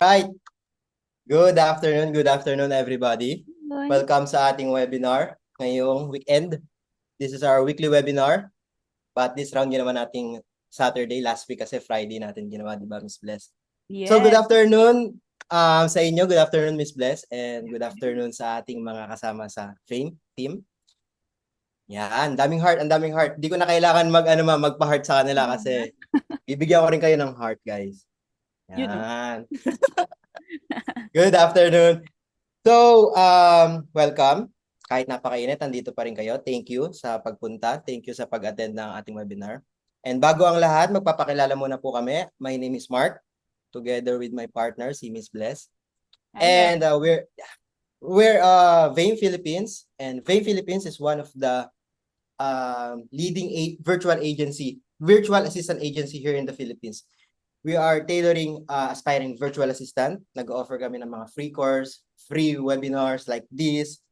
Right. Good afternoon everybody. Yun. Welcome sa ating webinar ngayong weekend. This is our weekly webinar, but this round ginawa nating Saturday, last week kasi Friday natin ginawa, di ba, Miss Bless? So good Yes. afternoon sa inyo, good afternoon Miss Bless, and good afternoon sa ating mga kasama sa Fame team. Yan, ang daming heart. Di ko na kailangan magpa-heart sa kanila kasi bibigyan ko rin kayo ng heart, guys. You know. Yan. Good afternoon. So, welcome. Kahit napakainit, nandito pa rin kayo. Thank you sa pagpunta. Thank you sa pag-attend ng ating webinar. And bago ang lahat, magpapakilala muna po kami. My name is Mark, together with my partner, si Miss Bless. Hello. And we're Vein Philippines. And Vein Philippines is one of the leading virtual assistant agency here in the Philippines. We are tailoring aspiring virtual assistant. Nag-offer kami ng mga free course, free webinars like this.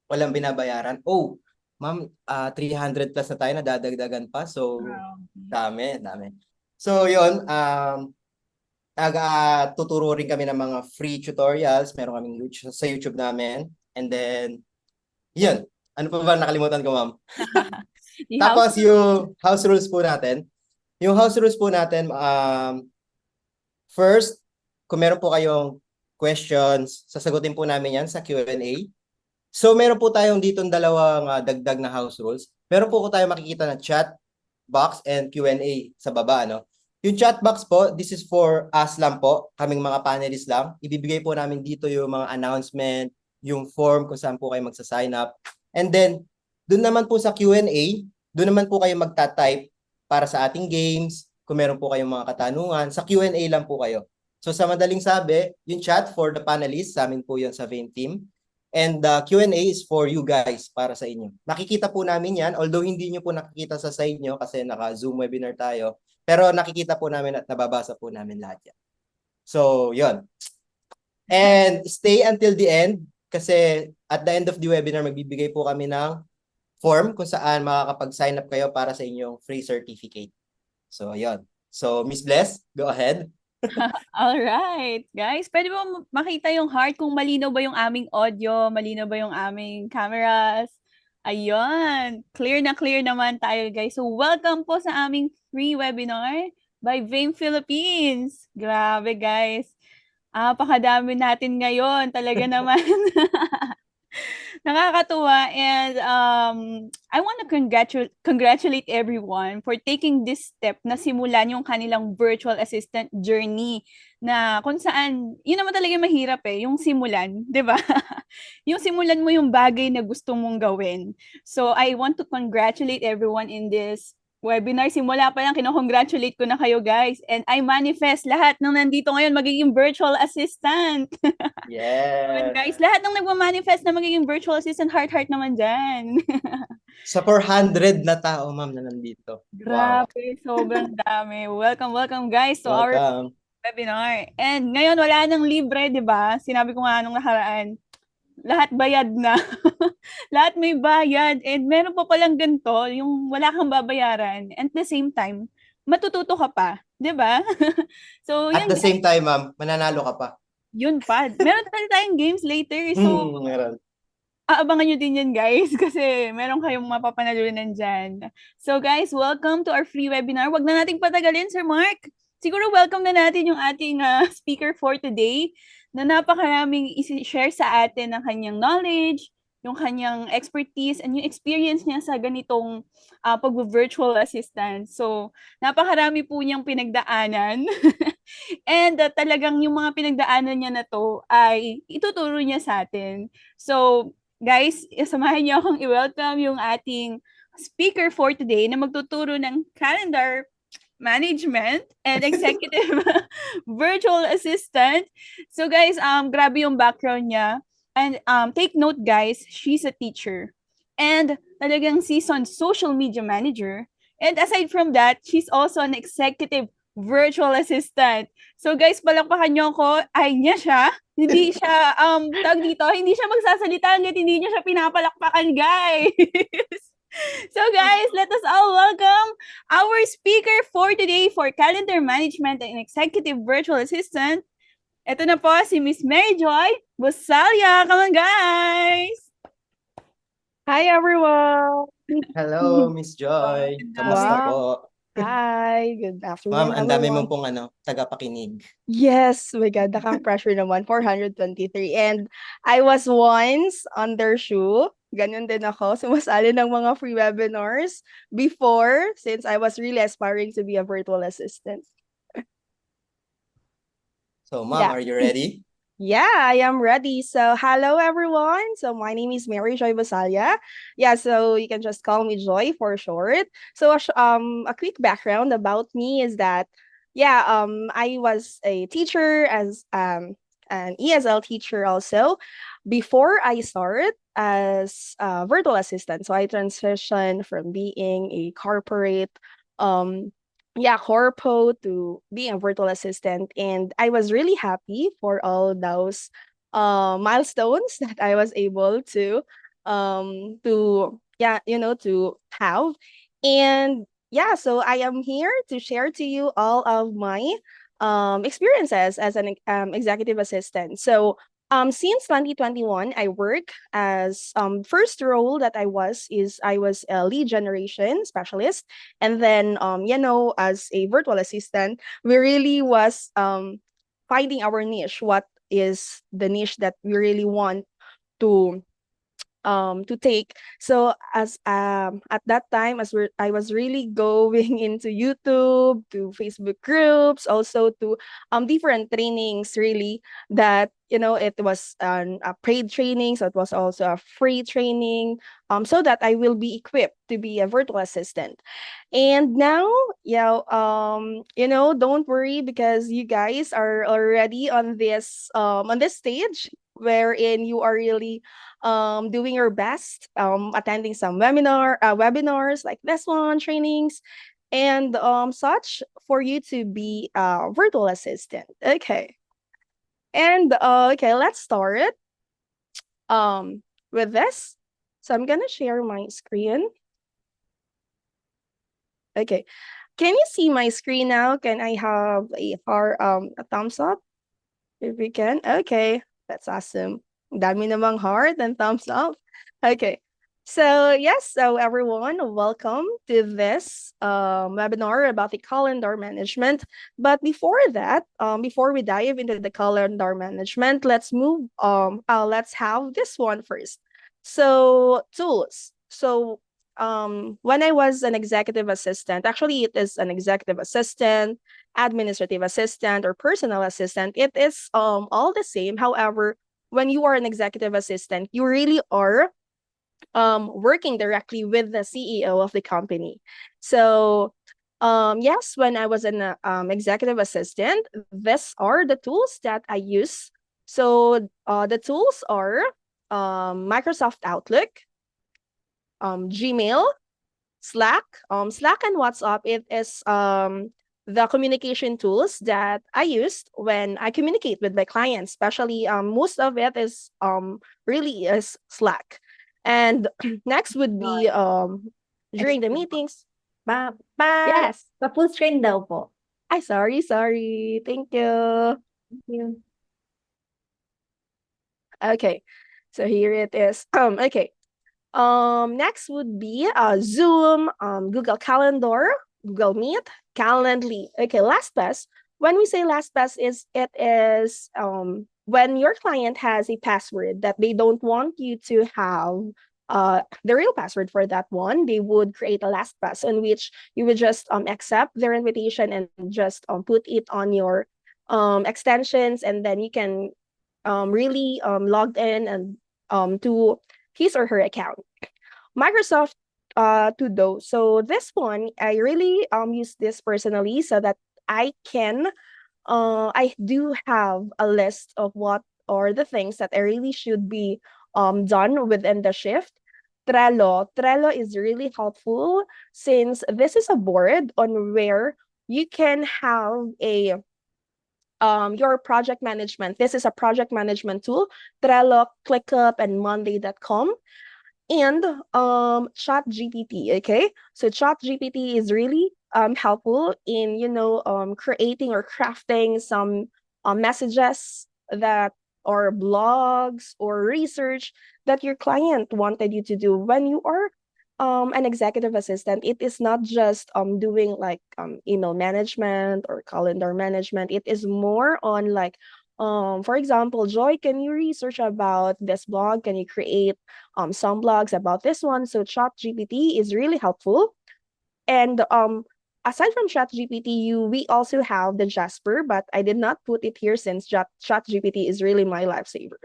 Walang binabayaran. Oh, ma'am, 300 plus na tayo, nadadagdagan pa. So, Wow. dami. So, yun, tuturo rin kami ng mga free tutorials. Meron kaming sa YouTube namin. And then, yun. Ano pa ba nakalimutan ko, ma'am? The house. Tapos, yung house rules po natin. Yung house rules po natin, first, kung meron po kayong questions, sasagutin po namin yan sa Q&A. So, meron po tayong ditong dalawang dagdag na house rules. Meron po tayong makikita na chat box and Q&A sa baba, ano? Yung chat box po, this is for us lang po, kaming mga panelists lang. Ibibigay po namin dito yung mga announcement, yung form kung saan po kayo magsa-sign up. And then, doon naman po sa Q&A, doon naman po kayo magta-type para sa ating games, kung meron po kayong mga katanungan, sa Q&A lang po kayo. So sa madaling sabi, yung chat for the panelists, sa amin po yun sa Vein team. And the Q&A is for you guys, para sa inyo. Nakikita po namin yan, although hindi nyo po nakikita sa side nyo kasi naka-Zoom webinar tayo, pero nakikita po namin at nababasa po namin lahat yan. So, yun. And stay until the end kasi at the end of the webinar, magbibigay po kami ng form kung saan makakapag-sign up kayo para sa inyong free certificate. So, yun. So, Miss Bless, go ahead. All right, guys. Pwede ba makita yung heart kung malinaw ba yung aming audio, malinaw ba yung aming cameras? Ayun. Clear na clear naman tayo, guys. So, welcome po sa aming free webinar by Vein Philippines. Grabe, guys. Pakadami natin ngayon. Talaga naman. Nakakatuwa and I want to congratulate everyone for taking this step na simulan yung kanilang virtual assistant journey na kung saan, yun naman talaga mahirap yung simulan, di ba? Yung simulan mo yung bagay na gusto mong gawin. So I want to congratulate everyone in this webinar. Simula pa lang, kinocongratulate ko na kayo guys. And I manifest lahat ng nandito ngayon magiging virtual assistant. Yun, Yes. guys, lahat ng nagma-manifest na magiging virtual assistant, heart naman dyan. Sa 400 na tao, ma'am, na nandito. Wow. Grabe, sobrang dami. Welcome guys to our Welcome. webinar. And ngayon, wala nang libre, di ba? Sinabi ko nga nung nakaraan, lahat bayad na. Lahat may bayad. And meron pa palang ganito, yung wala kang babayaran. And at the same time, matututo ka pa. Di ba? So, At yun, the same time, ma'am, mananalo ka pa. yun pa. Meron pa tayong games later. So, Meron. aabangan nyo din yan, guys, kasi meron kayong mapapanalunan dyan. So, guys, welcome to our free webinar. Wag na nating patagalin, Sir Mark. Siguro welcome na natin yung ating speaker for today na napakaraming i-share sa atin ng kanyang knowledge, yung kanyang expertise, and yung experience niya sa ganitong pag-virtual assistant. So, napakarami po niyang pinagdaanan. And talagang yung mga pinagdaanan niya na to ay ituturo niya sa atin. So, guys, samahan niyo akong i-welcome yung ating speaker for today na magtuturo ng calendar management and executive virtual assistant. So guys, grabe yung background niya. And take note guys, she's a teacher. And talagang seasoned social media manager. And aside from that, she's also an executive virtual assistant. So guys, palakpakan niyo ako. Ay niya siya. Hindi siya, tawag dito, hindi siya magsasalita hanggat hindi niya siya pinapalakpakan, guys. So guys, let us all welcome our speaker for today for calendar management and executive virtual assistant, Ito na po si Miss Mary Joy Busalia. Come on, guys! Hi everyone! Hello, Miss Joy. Good Kamusta Wow. po? Hi! Good Ma'am, afternoon ang dami everyone. mong pong tagapakinig. Yes, my God, nakaka-pressure naman, 423. And I was once on their shoe. Ganun din ako. Sumasali ng mga free webinars before since I was really aspiring to be a virtual assistant. So, ma'am, Yeah. are you ready? Yeah, I am ready. So, hello everyone. So, my name is Mary Joy Basalia. Yeah, so you can just call me Joy for short. So, a quick background about me is that, yeah, I was a teacher as an ESL teacher also before I started as a virtual assistant. So, I transitioned from being a corporate corpo to being a virtual assistant, and I was really happy for all those milestones that I was able to have. And yeah, so I am here to share to you all of my experiences as an executive assistant. So since 2021, I work as first role that I was a lead generation specialist, and then as a virtual assistant, we really was finding our niche. What is the niche that we really want to to take. So as at that time, I was really going into YouTube, to Facebook groups, also to different trainings, really, that it was a paid training, so it was also a free training, so that I will be equipped to be a virtual assistant. And now, don't worry, because you guys are already on this stage wherein you are really doing your best, attending some webinars like this one, trainings, and such, for you to be a virtual assistant. Okay. And okay, let's start with this. So I'm gonna share my screen. Okay. Can you see my screen now? Can I have a thumbs up? If we can. Okay. That's awesome. Dami namang heart and thumbs up. Okay. So yes, so everyone, welcome to this webinar about the calendar management. But before that, before we dive into the calendar management, let's have this one first. So tools. So when I was an executive assistant, actually it is an executive assistant, administrative assistant, or personal assistant, it is all the same. However, when you are an executive assistant, you really are working directly with the CEO of the company. So yes, when I was an executive assistant, these are the tools that I use. So the tools are Microsoft Outlook, Gmail, Slack, Slack and WhatsApp. It is the communication tools that I used when I communicate with my clients. Especially, most of it is really is Slack. And next would be during the meetings. Yes. Pa-full screen daw po. Ay, sorry. Thank you. Thank you. Okay. So here it is. Okay. Next would be Zoom, Google Calendar, Google Meet, Calendly. Okay, LastPass. When we say LastPass, it is when your client has a password that they don't want you to have the real password for that one, they would create a LastPass in which you would just accept their invitation and just put it on your extensions, and then you can really log in and to his or her account. Microsoft To-Do. So this one, I really use this personally so that I do have a list of what are the things that I really should be done within the shift. Trello is really helpful since this is a board on where you can have a your project management. This is a project management tool. Trello, ClickUp, and Monday.com. And ChatGPT. Okay, so ChatGPT is really helpful in creating or crafting some messages that or blogs or research that your client wanted you to do. When you are an executive assistant, it is not just doing like email management or calendar management. It is more on like for example, Joy, can you research about this blog? Can you create some blogs about this one? So ChatGPT is really helpful. And aside from ChatGPT, we also have the Jasper, but I did not put it here since ChatGPT is really my lifesaver.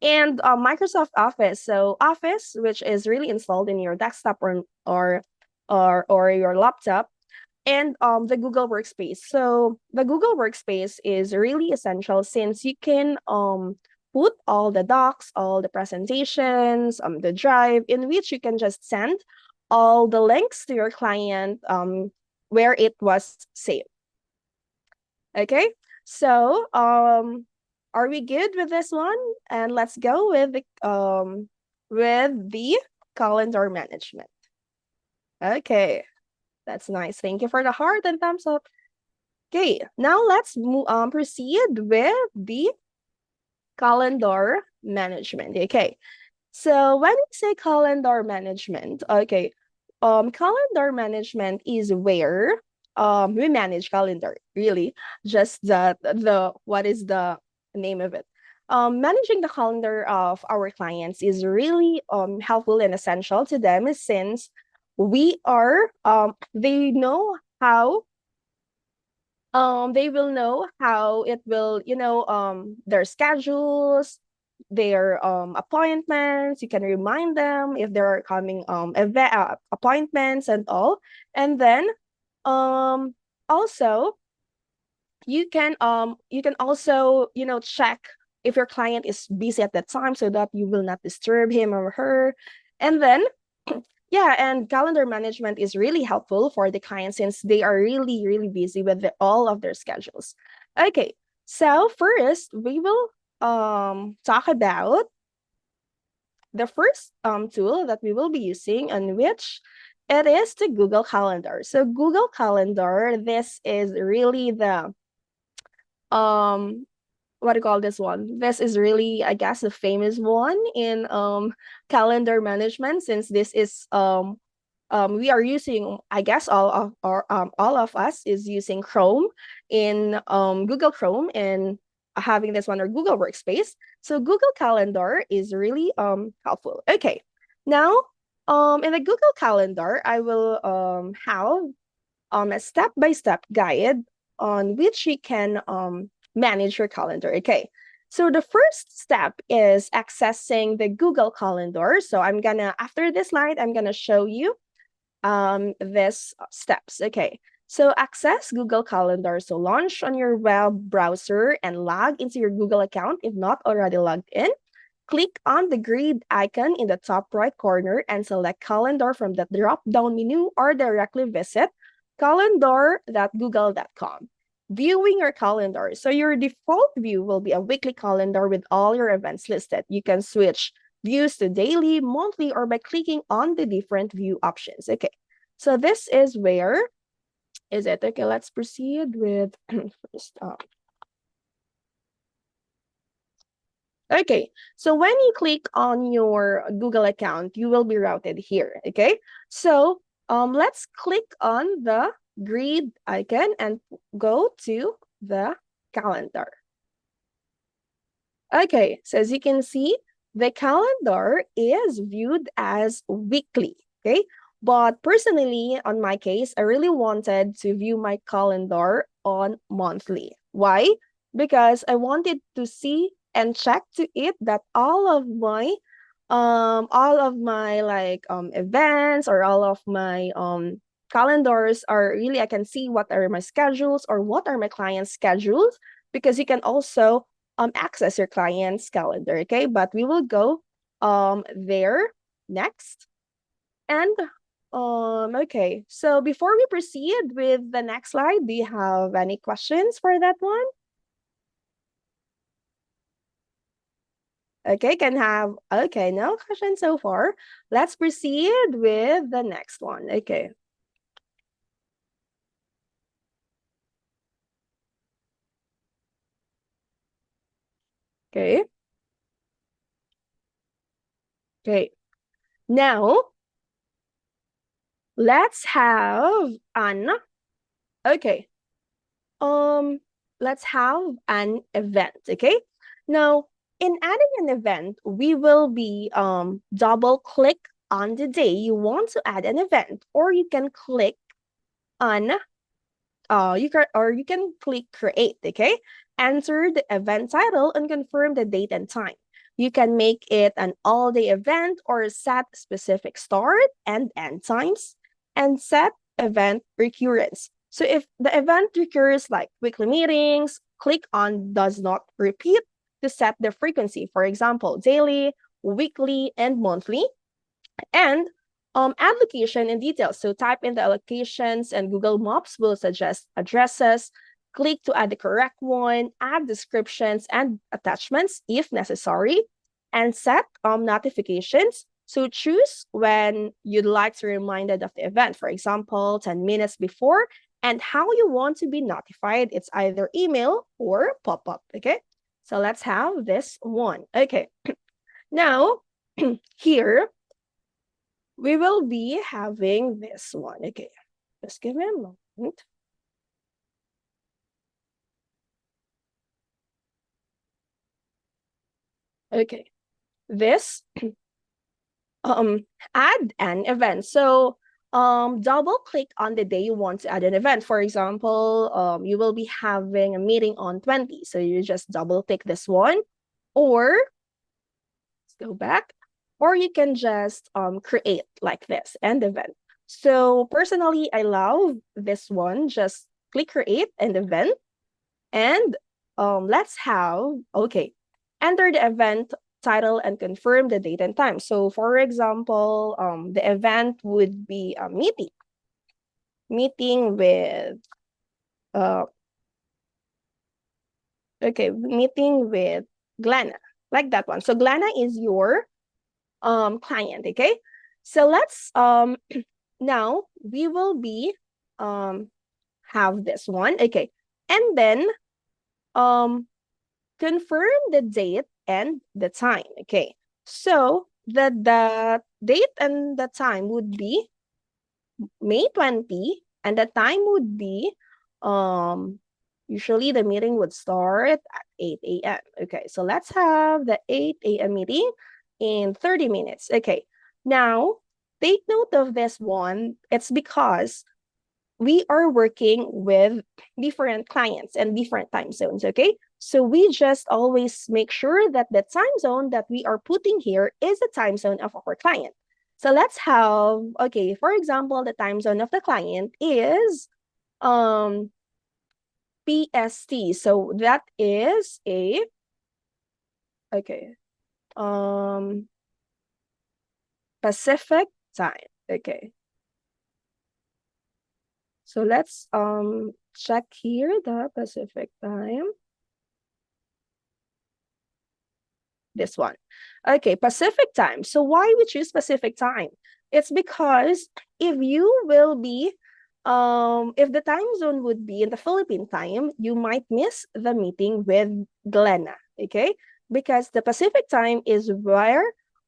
And Microsoft Office. So Office, which is really installed in your desktop or your laptop, and the Google Workspace. So the Google Workspace is really essential since you can put all the docs, all the presentations, the drive in which you can just send all the links to your client where it was saved. Okay, so are we good with this one? And let's go with the calendar management. Okay, that's nice. Thank you for the heart and thumbs up. Okay, now let's proceed with the calendar management. Okay, so when we say calendar management, okay, calendar management is where we manage calendar, really. Just the what is the name of it? Managing the calendar of our clients is really helpful and essential to them since we are they know how they will know how it will, their schedules, their appointments. You can remind them if there are coming appointments and all. And then also you can also check if your client is busy at that time so that you will not disturb him or her. And then yeah, and calendar management is really helpful for the clients since they are really, really busy with all of their schedules. Okay, so first we will talk about the first tool that we will be using, and which it is the Google Calendar. So Google Calendar, this is really the what do you call this one? This is really, I guess, the famous one in calendar management, since this is we are using, I guess all of us is using Chrome in Google Chrome and having this one or Google Workspace. So Google Calendar is really helpful. Okay, now in the Google Calendar, I will have a step-by-step guide on which you can manage your calendar. Okay, so the first step is accessing the Google Calendar. So after this slide, I'm gonna show you these steps. Okay, so access Google Calendar. So launch on your web browser and log into your Google account if not already logged in. Click on the grid icon in the top right corner and select Calendar from the drop-down menu, or directly visit calendar.google.com. Viewing your calendar. So your default view will be a weekly calendar with all your events listed. You can switch views to daily, monthly, or by clicking on the different view options. Okay, so this is where is it. Okay, let's proceed with first. Okay, so when you click on your Google account, you will be routed here. Okay, so let's click on the grid icon and go to the calendar. Okay, so as you can see, the calendar is viewed as weekly. Okay, but personally, on my case, I really wanted to view my calendar on monthly. Why? Because I wanted to see and check to it that all of my like events or all of my calendars are really, I can see what are my schedules or what are my clients' schedules, because you can also access your client's calendar. Okay, but we will go there next. And okay, so before we proceed with the next slide, do you have any questions for that one? Okay, okay, no questions so far. Let's proceed with the next one. Okay. Okay. Okay. Now, let's have an, okay. Let's have an event, okay? Now, in adding an event, we will be double click on the day you want to add an event, or you can click on you can click create, okay? Enter the event title and confirm the date and time. You can make it an all-day event or set specific start and end times and set event recurrence. So if the event recurs like weekly meetings, click on does not repeat to set the frequency. For example, daily, weekly, and monthly. And add location and details. So type in the allocations and Google Maps will suggest addresses. Click to add the correct one, add descriptions and attachments if necessary, and set notifications. So choose when you'd like to be reminded of the event. For example, 10 minutes before, and how you want to be notified. It's either email or pop-up, okay? So let's have this one. Okay, now here, we will be having this one. Okay, just give me a moment. Okay, this add an event. So double click on the day you want to add an event. For example, you will be having a meeting on 20. So you just double click this one, or let's go back, or you can just create like this, end event. So personally, I love this one. Just click create and event. And let's have, okay, enter the event title and confirm the date and time. So for example, the event would be a meeting with, meeting with Glenna, like that one. So Glenna is your client, okay? So let's, now we will be, have this one, okay? And then, confirm the date and the time, okay? So the date and the time would be May 20, and the time would be, usually the meeting would start at 8 a.m. Okay, so let's have the 8 a.m. meeting in 30 minutes. Okay, now take note of this one. It's because we are working with different clients and different time zones, okay? So we just always make sure that the time zone that we are putting here is the time zone of our client. So let's have, okay, for example, the time zone of the client is PST. So that is a, okay, Pacific time, okay. So let's check here the Pacific time. This one. Okay, Pacific time. So why we choose Pacific time? It's because if you will be, if the time zone would be in the Philippine time, you might miss the meeting with Glenna, okay? Because the Pacific time is where,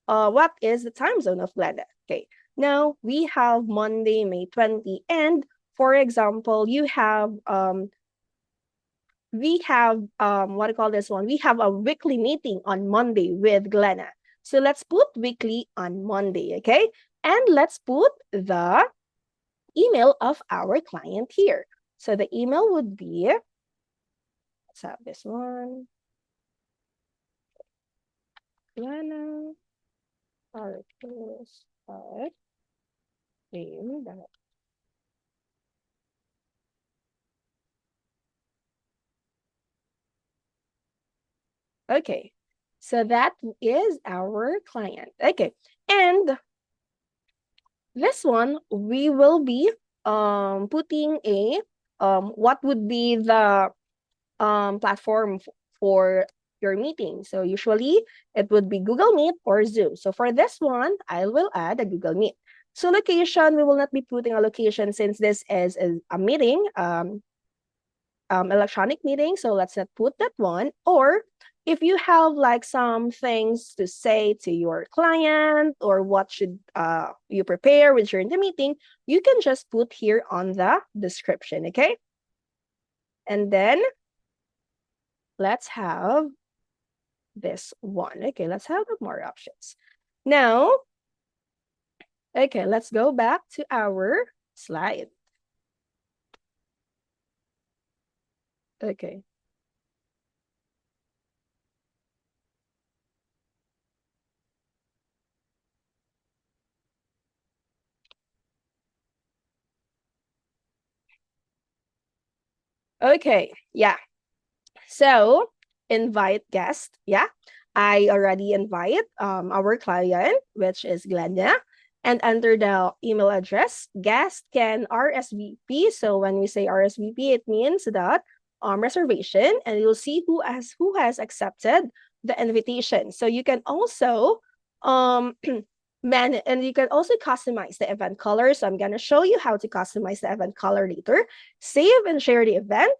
what is the time zone of Glenna, okay? Now, we have Monday, May 20, and for example, you have, we have, what do you call this one? We have a weekly meeting on Monday with Glenna. So let's put weekly on Monday, okay? And let's put the email of our client here. So the email would be, let's have this one. Glenna, articles, okay, so that is our client. Okay, and this one we will be putting a what would be the platform for your meeting. So usually it would be Google Meet or Zoom. So for this one, I will add a Google Meet. So location, we will not be putting a location since this is a meeting, electronic meeting. So let's not put that one. Or if you have like some things to say to your client or what should you prepare with during the meeting, you can just put here on the description, okay? And then let's have this one. Okay, let's have more options. Now, okay, let's go back to our slide. Okay. Okay, yeah. So invite guest. Yeah, I already invite our client, which is Glenda, and enter the email address. Guest can RSVP. So when we say RSVP, it means that reservation, and you'll see who has accepted the invitation. So you can also and you can also customize the event color. So I'm gonna show you how to customize the event color later. Save and share the event.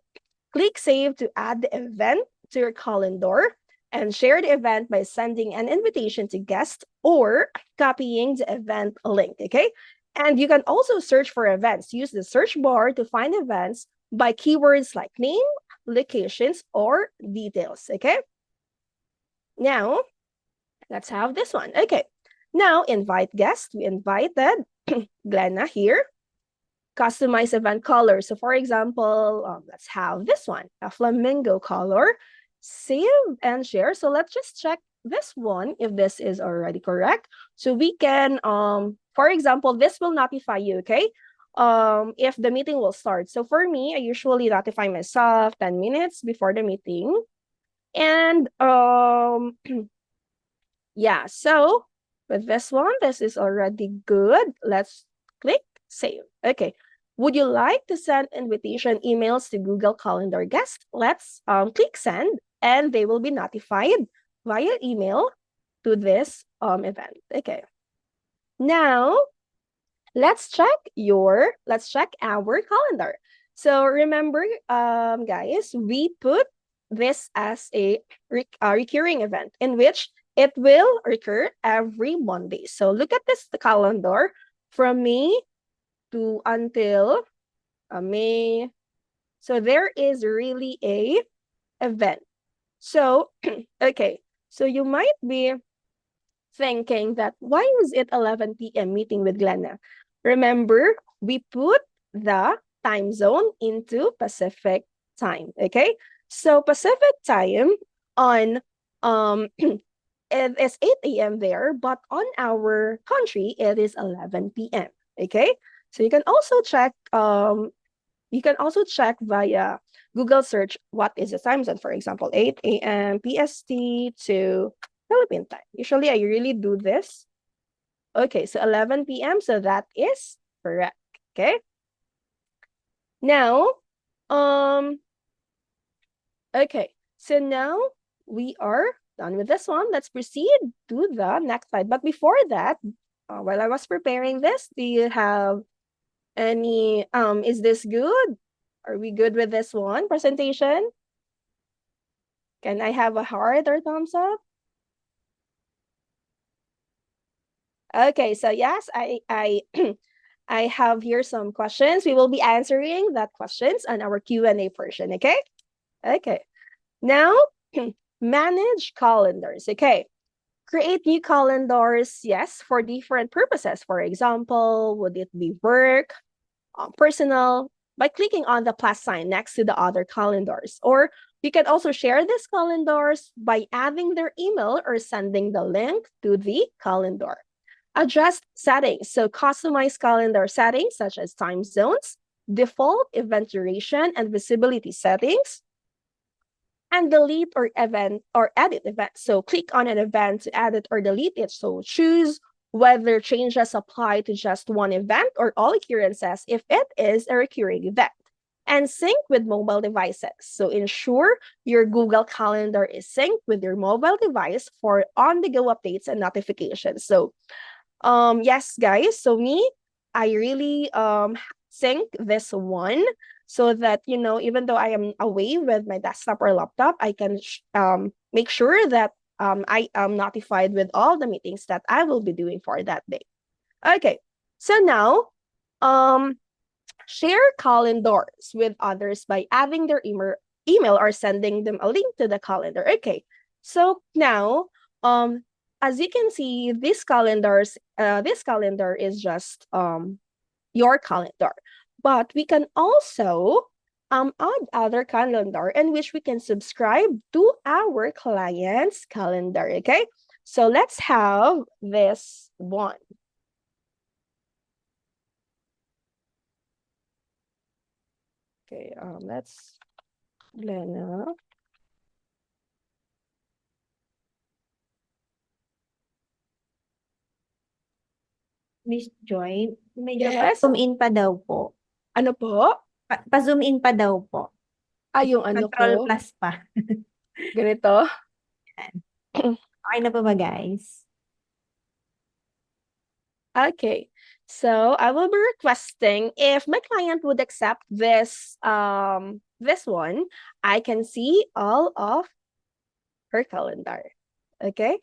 Click Save to add the event to your calendar and share the event by sending an invitation to guests or copying the event link, okay? And you can also search for events. Use the search bar to find events by keywords like name, locations, or details, okay? Now, let's have this one. Okay, now invite guests. We invited Glenna here. Customize event color. So for example, let's have this one, a flamingo color. Save and share. So let's just check this one if this is already correct. So we can, for example, this will notify you, okay? If the meeting will start. So for me, I usually notify myself 10 minutes before the meeting. And yeah, so with this one, this is already good. Let's click save. Okay. Would you like to send invitation emails to Google Calendar guests? Let's click send, and they will be notified via email to this event. Okay. Now, let's check our calendar. So remember, guys, we put this as a recurring event in which it will recur every Monday. So look at this calendar from May to until May. So there is really a event. So, okay. So you might be thinking that why is it 11 p.m. meeting with Glenna? Remember, we put the time zone into Pacific time, okay? So Pacific time on it is 8 a.m. there, but on our country, it is 11 p.m. Okay, so you can also check via Google search what is the time zone. For example, 8 a.m. PST to Philippine time. Usually, I really do this. Okay, so 11 p.m. So that is correct. Okay. Now, okay. So now we are done with this one. Let's proceed to the next slide. But before that, while I was preparing this, do you have any, is this good? Are we good with this one presentation? Can I have a heart or thumbs up? Okay, so yes, I I have here some questions. We will be answering that questions on our Q&A portion, okay? Okay. Now, manage calendars, okay? Create new calendars, yes, for different purposes. For example, would it be work, personal, by clicking on the plus sign next to the other calendars. Or you can also share these calendars by adding their email or sending the link to the calendar. Adjust settings, so customize calendar settings such as time zones, default event duration and visibility settings, and delete or edit event. So click on an event to edit or delete it. So choose whether changes apply to just one event or all occurrences if it is a recurring event. And sync with mobile devices. So ensure your Google Calendar is synced with your mobile device for on-the-go updates and notifications. So yes, guys, so me, I really sync this one so that, you know, even though I am away with my desktop or laptop, I can make sure that I am notified with all the meetings that I will be doing for that day. Okay, so now, share calendars with others by adding their email or sending them a link to the calendar. Okay, so now, as you can see, this calendar is just your calendar, but we can also add other calendar in which we can subscribe to our client's calendar. Okay, so let's have this one. Okay, let's Glenna. Miss Joy, medyo Yes. pa-zoom in pa daw po. Ano po? Pa-zoom in pa daw po. Yung ano Control ko? plus pa. Ganito? Okay na po ba, guys? Okay. So I will be requesting if my client would accept this one, I can see all of her calendar. Okay?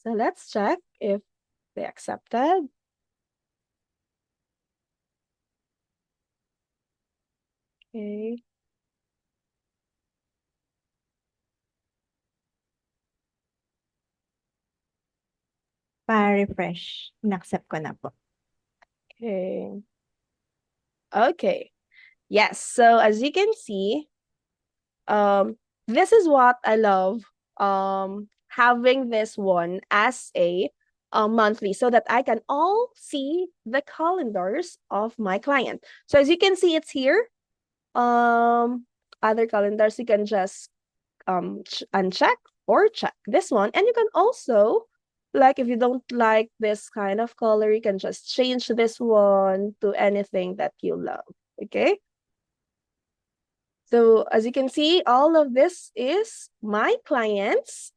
So let's check if they accepted. Okay. Pa-refresh. In-accept ko na po. Okay. Okay. Yes, so as you can see, this is what I love, having this one as a monthly so that I can all see the calendars of my client. So as you can see, it's here. Other calendars, you can just uncheck or check this one. And you can also, like, if you don't like this kind of color, you can just change this one to anything that you love. Okay. So as you can see, all of this is my client's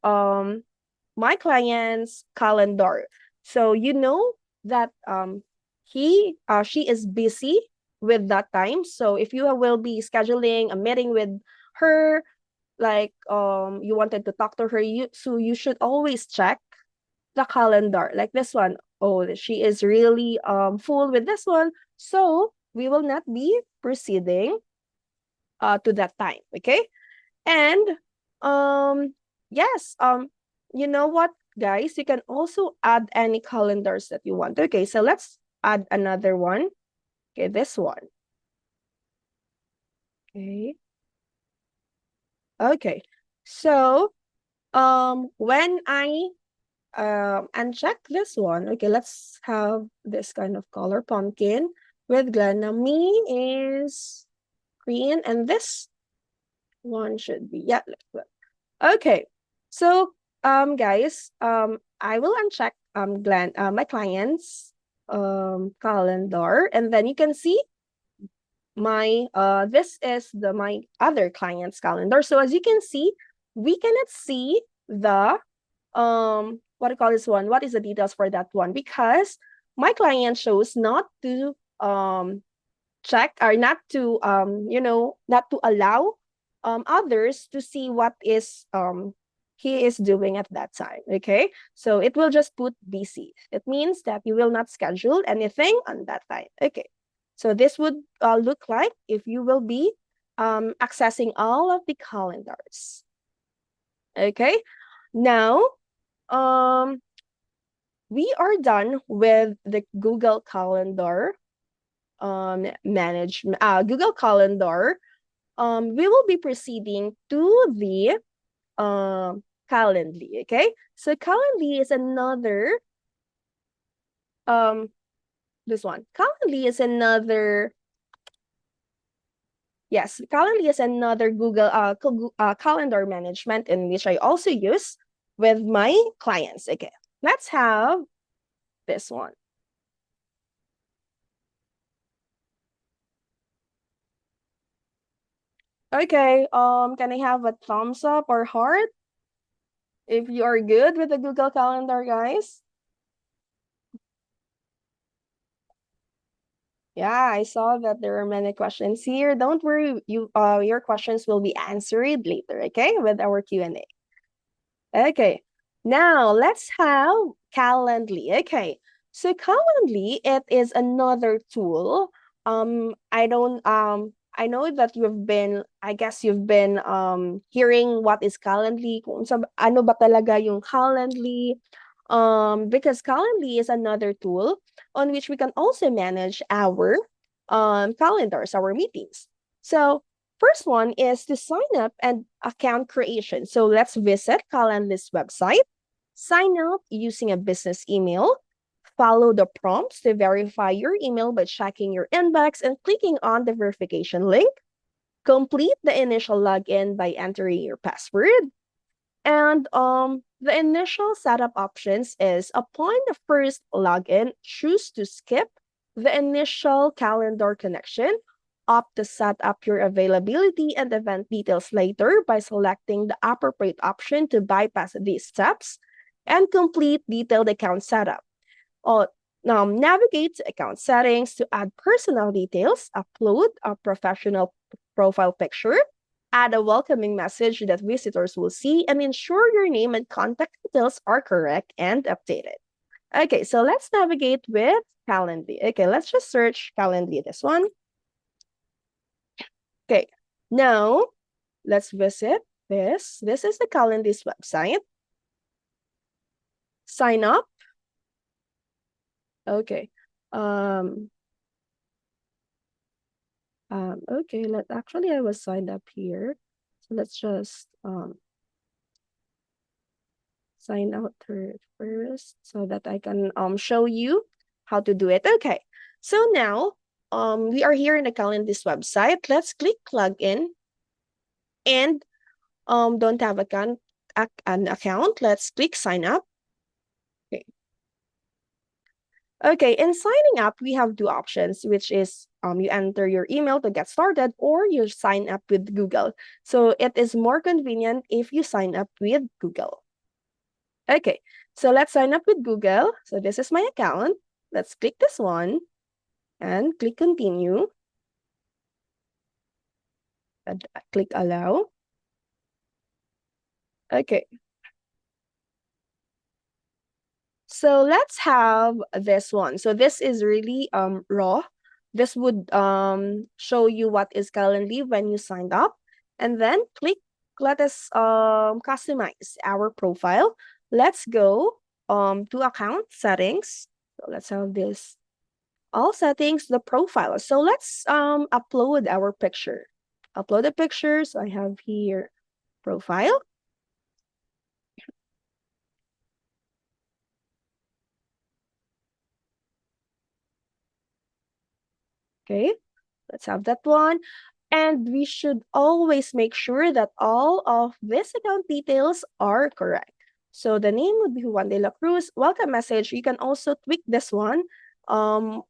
calendar. So you know that she is busy with that time. So if you will be scheduling a meeting with her, like you wanted to talk to her, so you should always check the calendar. Like this one, oh, she is really full with this one. So we will not be proceeding to that time. Okay. And yes, you know what, guys, you can also add any calendars that you want. Okay, so let's add another one. Okay, this one. Okay. Okay. So when I uncheck this one, okay, let's have this kind of color, pumpkin with Glenna. Me is green, and this one should be, yeah, okay. So guys, I will uncheck my client's calendar, and then you can see my this is my other client's calendar. So as you can see, we cannot see the what do you call this one? What is the details for that one? Because my client chose not to check, or not to not to allow others to see what is he is doing at that time. Okay, so it will just put busy. It means that you will not schedule anything on that time. Okay, so this would look like if you will be accessing all of the calendars. Okay, now we are done with the Google Calendar Google Calendar. We will be proceeding to the Calendly. Okay, so Calendly is another this one. Calendly is another, yes, Calendly is another Google calendar management in which I also use with my clients. Okay, let's have this one. Okay, can I have a thumbs up or heart if you are good with the Google Calendar, guys? Yeah, I saw that there are many questions here. Don't worry, your questions will be answered later, okay, with our Q&A. Okay, now let's have Calendly. Okay, so Calendly, it is another tool. I know that I guess you've been hearing what is Calendly, kung ano ba talaga yung Calendly. Because Calendly is another tool on which we can also manage our calendars, our meetings. So first one is to sign up and account creation. So let's visit Calendly's website, sign up using a business email, follow the prompts to verify your email by checking your inbox and clicking on the verification link, complete the initial login by entering your password, and the initial setup options is upon the first login, choose to skip the initial calendar connection, opt to set up your availability and event details later by selecting the appropriate option to bypass these steps, and complete detailed account setup. Now navigate to account settings to add personal details, upload a professional profile picture, add a welcoming message that visitors will see, and ensure your name and contact details are correct and updated. Okay, so let's navigate with Calendly. Okay, let's just search Calendly, this one. Okay, now let's visit this. This is the Calendly's website. Sign up. Okay. Okay, actually I was signed up here. So let's just sign out first so that I can show you how to do it. Okay, so now we are here in the Calendly's website. Let's click login and don't have an account. Let's click sign up. Okay. Okay, in signing up, we have two options, which is you enter your email to get started or you sign up with Google. So it is more convenient if you sign up with Google. Okay, so let's sign up with Google. So this is my account. Let's click this one and click continue. And click allow. Okay. So let's have this one. So this is really raw. This would show you what is Calendly when you signed up. And then let us customize our profile. Let's go to account settings. So let's have this all settings, the profile. So let's upload our picture. Upload a picture. So I have here profile. Okay, let's have that one. And we should always make sure that all of these account details are correct. So the name would be Juan de la Cruz. Welcome message. You can also tweak this one on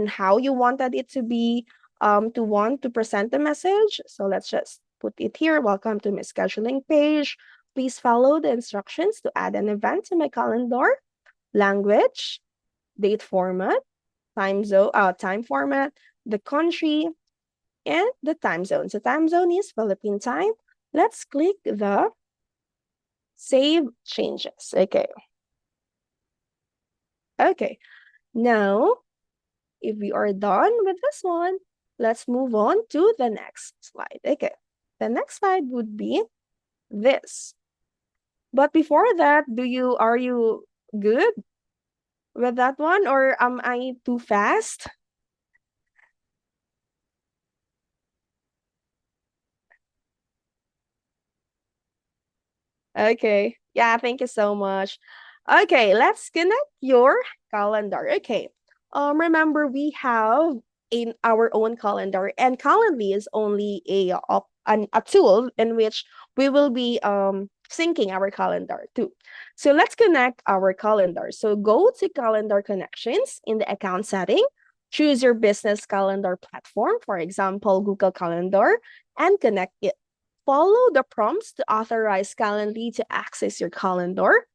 how you wanted it to be to want to present the message. So let's just put it here. Welcome to my scheduling page. Please follow the instructions to add an event to my calendar. Language, date format, time format, the country, and the time zone. So time zone is Philippine time. Let's click the save changes. Okay. Okay. Now, if we are done with this one, let's move on to the next slide. Okay. The next slide would be this. But before that, are you good with that one, or am I too fast? Okay. Yeah, thank you so much. Okay, let's connect your calendar. Okay. Remember we have in our own calendar, and Calendly is only a tool in which we will be syncing our calendar too. So let's connect our calendar. So go to calendar connections in the account setting, choose your business calendar platform, for example, Google Calendar, and connect it. Follow the prompts to authorize Calendly to access your calendar.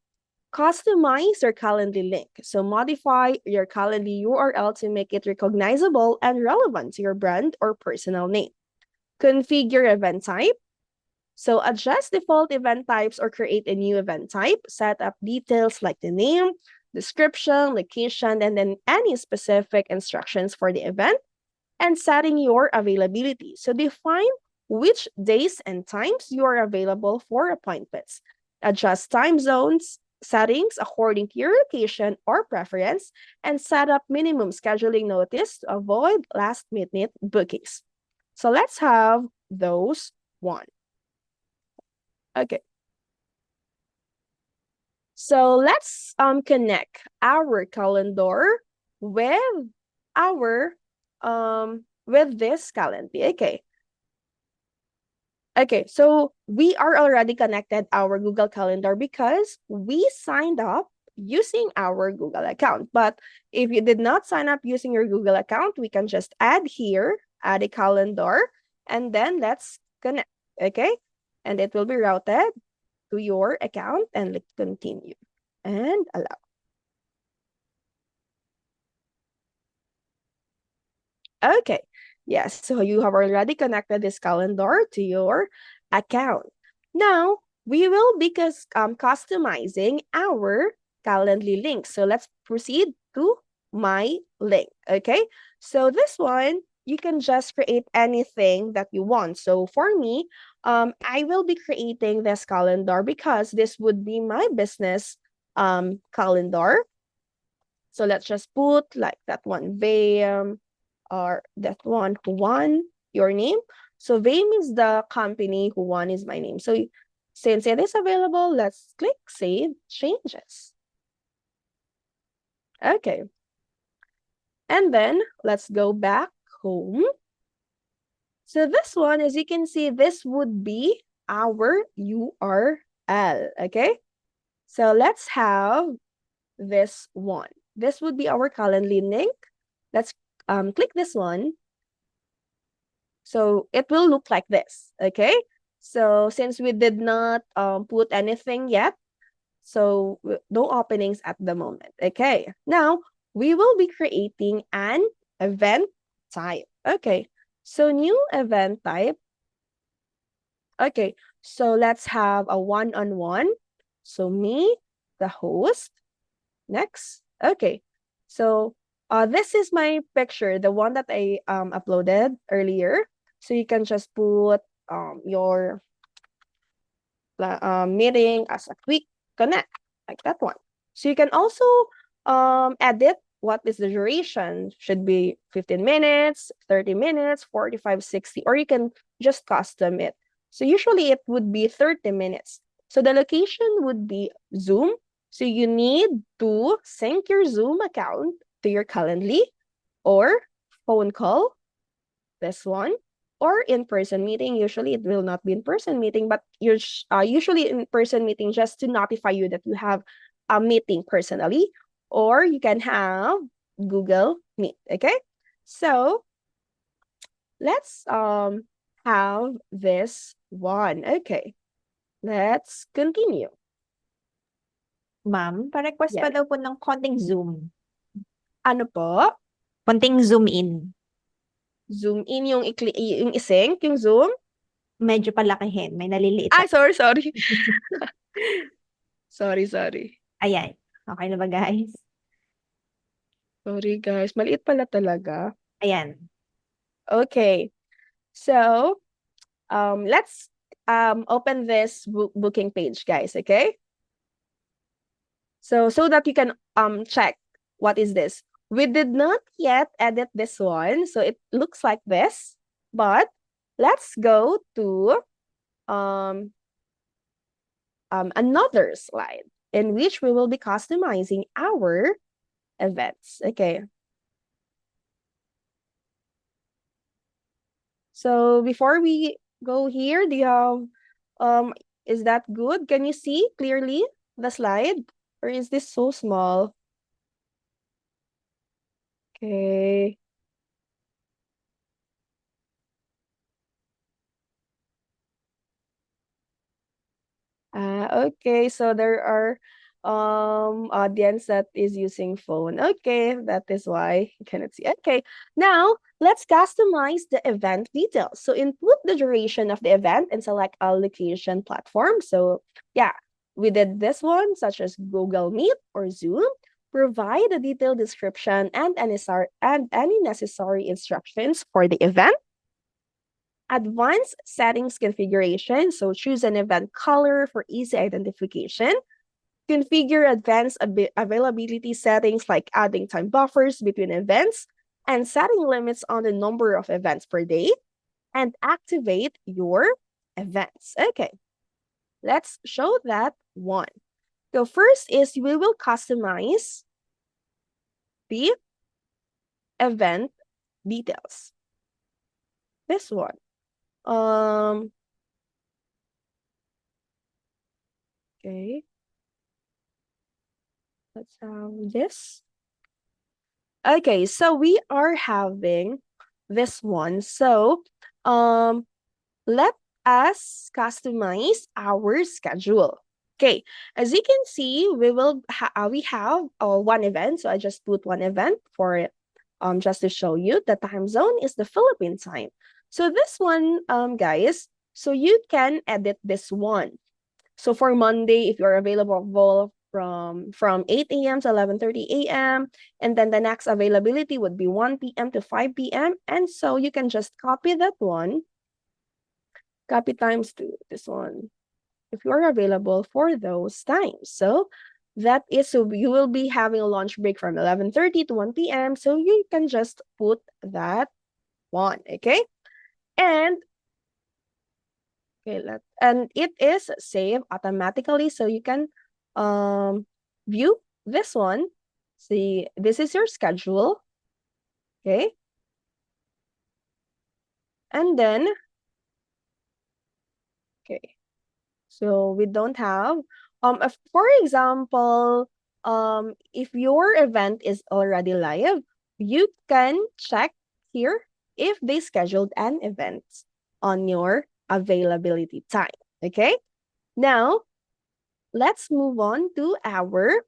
Customize your Calendly link. So modify your Calendly URL to make it recognizable and relevant to your brand or personal name. Configure event type. So adjust default event types or create a new event type. Set up details like the name, description, location, and then any specific instructions for the event. And setting your availability. So define which days and times you are available for appointments. Adjust time zones, settings according to your location or preference, and set up minimum scheduling notice to avoid last-minute bookings. So let's have those one. Okay. So let's connect our calendar with our with this Calendly. Okay. Okay, so we are already connected our Google Calendar because we signed up using our Google account. But if you did not sign up using your Google account, we can just add here, add a calendar, and then let's connect, okay? And it will be routed to your account and let's continue and allow. Okay, yes, so you have already connected this calendar to your account. Now, we will be customizing our Calendly link. So let's proceed to my link, okay? So this one, you can just create anything that you want. So for me, I will be creating this calendar because this would be my business calendar. So let's just put like that one, VAM, or that one, Juan, your name. So VAM is the company, Juan is my name. So since it is available, let's click Save Changes. Okay. And then let's go back home. So this one, as you can see, this would be our URL, okay? So let's have this one. This would be our Calendly link. Let's click this one. So it will look like this, okay? So since we did not put anything yet, so no openings at the moment, okay? Now, we will be creating an event type. Okay, so new event type. Okay, so let's have a one-on-one. So me, the host. Next. Okay, so this is my picture, the one that I uploaded earlier. So you can just put your meeting as a quick connect, like that one. So you can also edit what is the duration. Should be 15 minutes, 30 minutes, 45, 60, or you can just custom it. So usually it would be 30 minutes. So the location would be Zoom. So you need to sync your Zoom account to your Calendly or phone call, this one, or in-person meeting. Usually it will not be in-person meeting, but you're usually in-person meeting just to notify you that you have a meeting personally, or you can have Google Meet, okay? So let's have this one. Okay, let's continue. Ma'am, pa-request pa Yes. daw po ng konting zoom. Ano po? Konting zoom in. Zoom in yung i-sync, yung Zoom? Medyo palakihin. May naliliit. Ay, sorry. Sorry. Ayan. Okay na ba, guys? Sorry, guys. Maliit pala talaga. Ayan. Okay. So, let's open this booking page, guys, okay? So that you can check what is this. We did not yet edit this one, so it looks like this, but let's go to another slide in which we will be customizing our events. Okay. So before we go here, do you have is that good? Can you see clearly the slide? Or is this so small? Okay. Okay, so there are audience that is using phone. Okay, that is why you cannot see. Okay, now let's customize the event details. So input the duration of the event and select a location platform. So yeah, we did this one, such as Google Meet or Zoom. Provide a detailed description and any necessary instructions for the event. Advanced settings configuration. So choose an event color for easy identification. Configure advanced availability settings like adding time buffers between events and setting limits on the number of events per day, and activate your events. Okay, let's show that one. So first is we will customize the event details. This one. Okay. Let's have this. Okay, so we are having this one. So, let us customize our schedule. Okay, as you can see, we have one event. So I just put one event for it, just to show you the time zone is the Philippine time. So this one, guys, so you can edit this one. So for Monday, if you're available from 8 a.m. to 11:30 a.m., and then the next availability would be 1 p.m. to 5 p.m. And so you can just copy that one, copy times to this one, if you're available for those times. So that is, so you will be having a lunch break from 11:30 to 1 p.m. So you can just put that one, okay? And okay, and it is saved automatically, so you can view this one. See, this is your schedule, okay? And then, okay, so we don't have, for example, if your event is already live, you can check here if they scheduled an event on your availability time, okay? Now, let's move on to our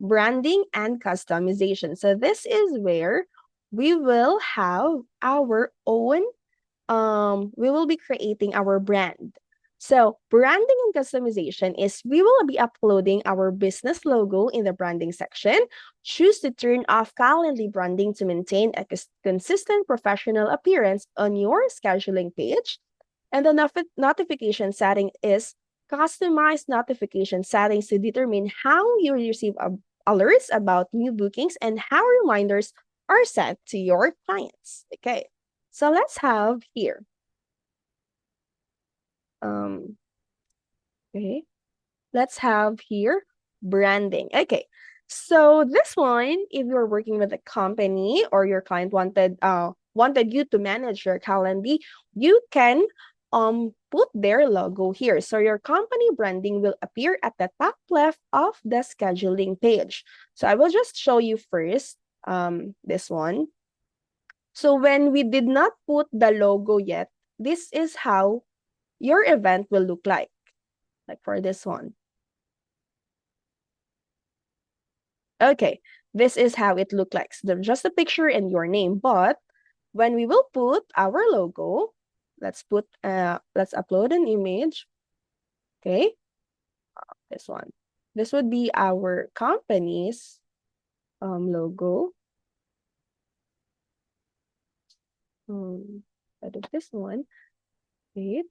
branding and customization. So this is where we will have our own, we will be creating our brand. So branding and customization is we will be uploading our business logo in the branding section. Choose to turn off Calendly branding to maintain a consistent professional appearance on your scheduling page. And the notification setting is customize notification settings to determine how you receive alerts about new bookings and how reminders are sent to your clients. Okay, so let's have here. Okay, let's have here branding. Okay, so this one, if you're working with a company or your client wanted you to manage your Calendly, you can put their logo here. So your company branding will appear at the top left of the scheduling page. So I will just show you first this one. So when we did not put the logo yet, this is how your event will look like for this one. Okay, this is how it looked like. So just a picture and your name. But when we will put our logo, let's upload an image. Okay, this one. This would be our company's logo. Out of this one. Wait.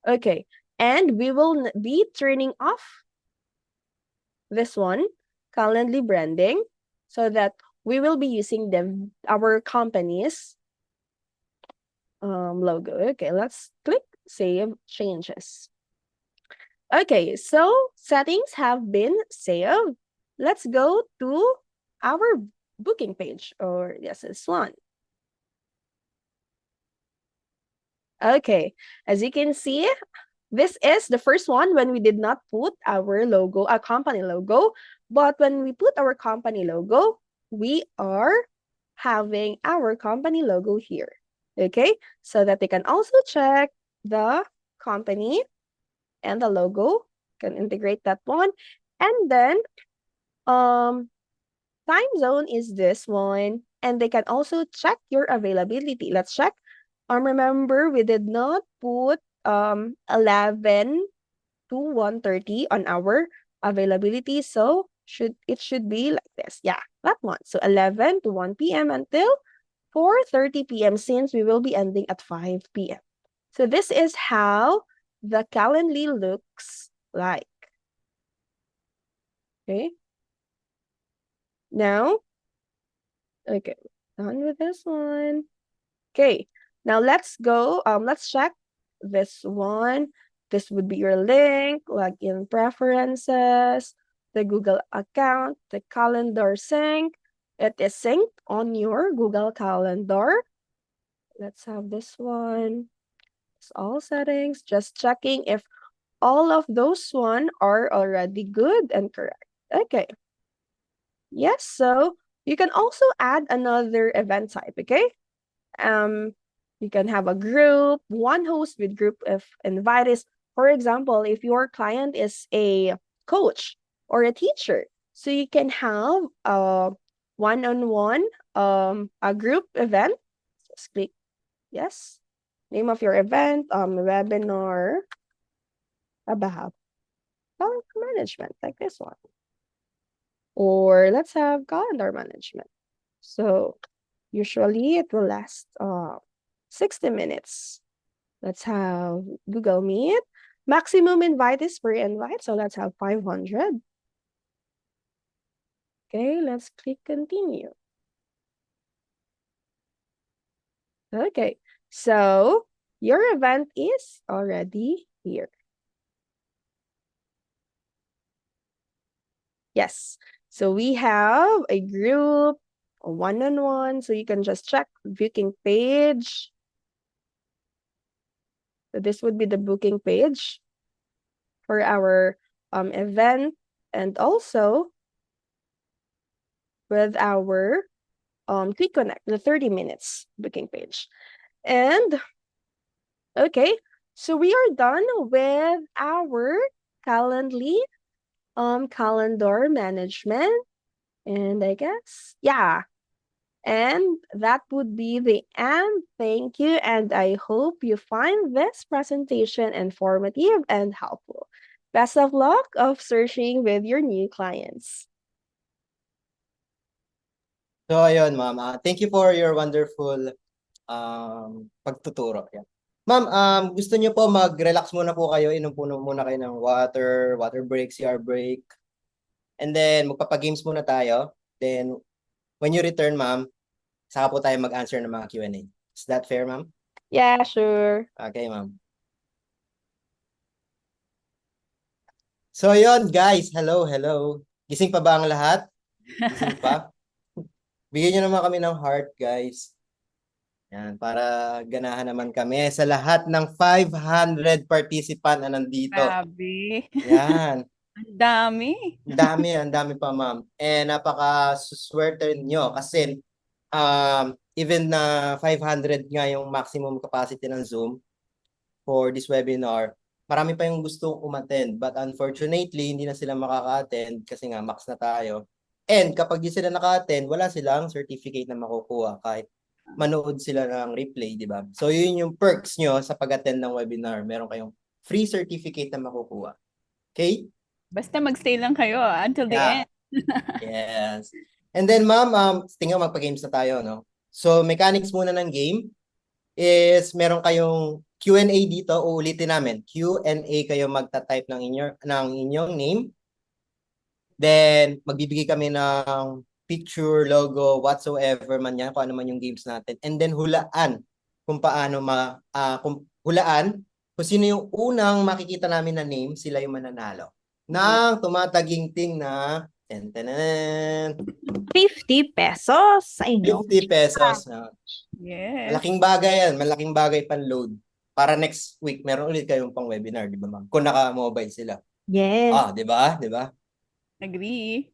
Okay, and we will be turning off this one, Calendly branding, so that we will be using our company's logo. Okay, let's click Save Changes. Okay, so settings have been saved. Let's go to our booking page, or yes, this one. Okay, as you can see, this is the first one when we did not put our logo, our company logo. But when we put our company logo, we are having our company logo here. Okay, so that they can also check the company and the logo. Can integrate that one. And then time zone is this one. And they can also check your availability. Let's check. Remember, we did not put 11 to 1:30 on our availability. So it should be like this. Yeah, that one. So 11 to 1 p.m. until 4:30 p.m. since we will be ending at 5 p.m. So this is how the Calendly looks like. Okay. Now, okay, done with this one. Okay, now let's go. Let's check this one. This would be your link, login preferences, the Google account, the calendar sync. It is synced on your Google Calendar. Let's have this one. It's all settings. Just checking if all of those one are already good and correct. Okay. Yes, so you can also add another event type, okay? You can have a group, one host with group of invitees. For example, if your client is a coach or a teacher, so you can have a one-on-one, a group event. Just click yes. Name of your event, webinar about talent management, like this one. Or let's have calendar management. So usually it will last 60 minutes. Let's have Google Meet. Maximum invite is per invite, so let's have 500. Okay, let's click continue. Okay, so your event is already here. Yes, so we have a group, a one-on-one, so you can just check booking page. So this would be the booking page for our event, and also with our Quick Connect, the 30 minutes booking page. And okay, so we are done with our Calendly calendar management. And I guess, yeah. And that would be the end. Thank you. And I hope you find this presentation informative and helpful. Best of luck of searching with your new clients. So ayun, ma'am. Thank you for your wonderful pagtuturo. Yeah. Ma'am, gusto niyo po mag-relax muna po kayo, inom po muna kayo ng water break, CR break. And then magpapa-games muna tayo. Then when you return, ma'am, saka po tayo mag-answer ng mga Q&A. Is that fair, ma'am? Yeah, sure. Okay, ma'am. So yun, guys. Hello. Gising pa ba ang lahat? Gising pa? Bigyan niyo naman kami ng heart, guys. Yan, para ganahan naman kami sa lahat ng 500 participant na nandito. Grabe. Yan. Ang dami. Ang dami pa, ma'am. And napaka-swerte nyo kasi even na 500 nga yung maximum capacity ng Zoom for this webinar, marami pa yung gustong umattend. But unfortunately, hindi na sila makaka-attend kasi nga max na tayo. And kapag di sila naka-attend, wala silang certificate na makukuha kahit manood sila ng replay, di ba? So yun yung perks nyo sa pag-attend ng webinar. Meron kayong free certificate na makukuha. Okay? Basta magstay lang kayo until the Yeah. end. Yes. And then ma'am, tingnan magpa-games na tayo, no? So mechanics muna ng game is meron kayong Q&A dito, uulitin namin. Q&A kayo magta-type ng inyong name. Then magbibigay kami ng picture, logo, whatsoever man yan, kung ano man yung games natin. And then hulaan kung paano kung sino yung unang makikita namin na name, sila yung mananalo. Nang tumataginting na 50 pesos. I know. 50 pesos. Yes. Malaking bagay yan. Malaking bagay pan-load. Para next week, meron ulit kayong pang webinar, di ba ma'am? Kung naka-mobile sila. Yes. Di ba? Di ba? Agree.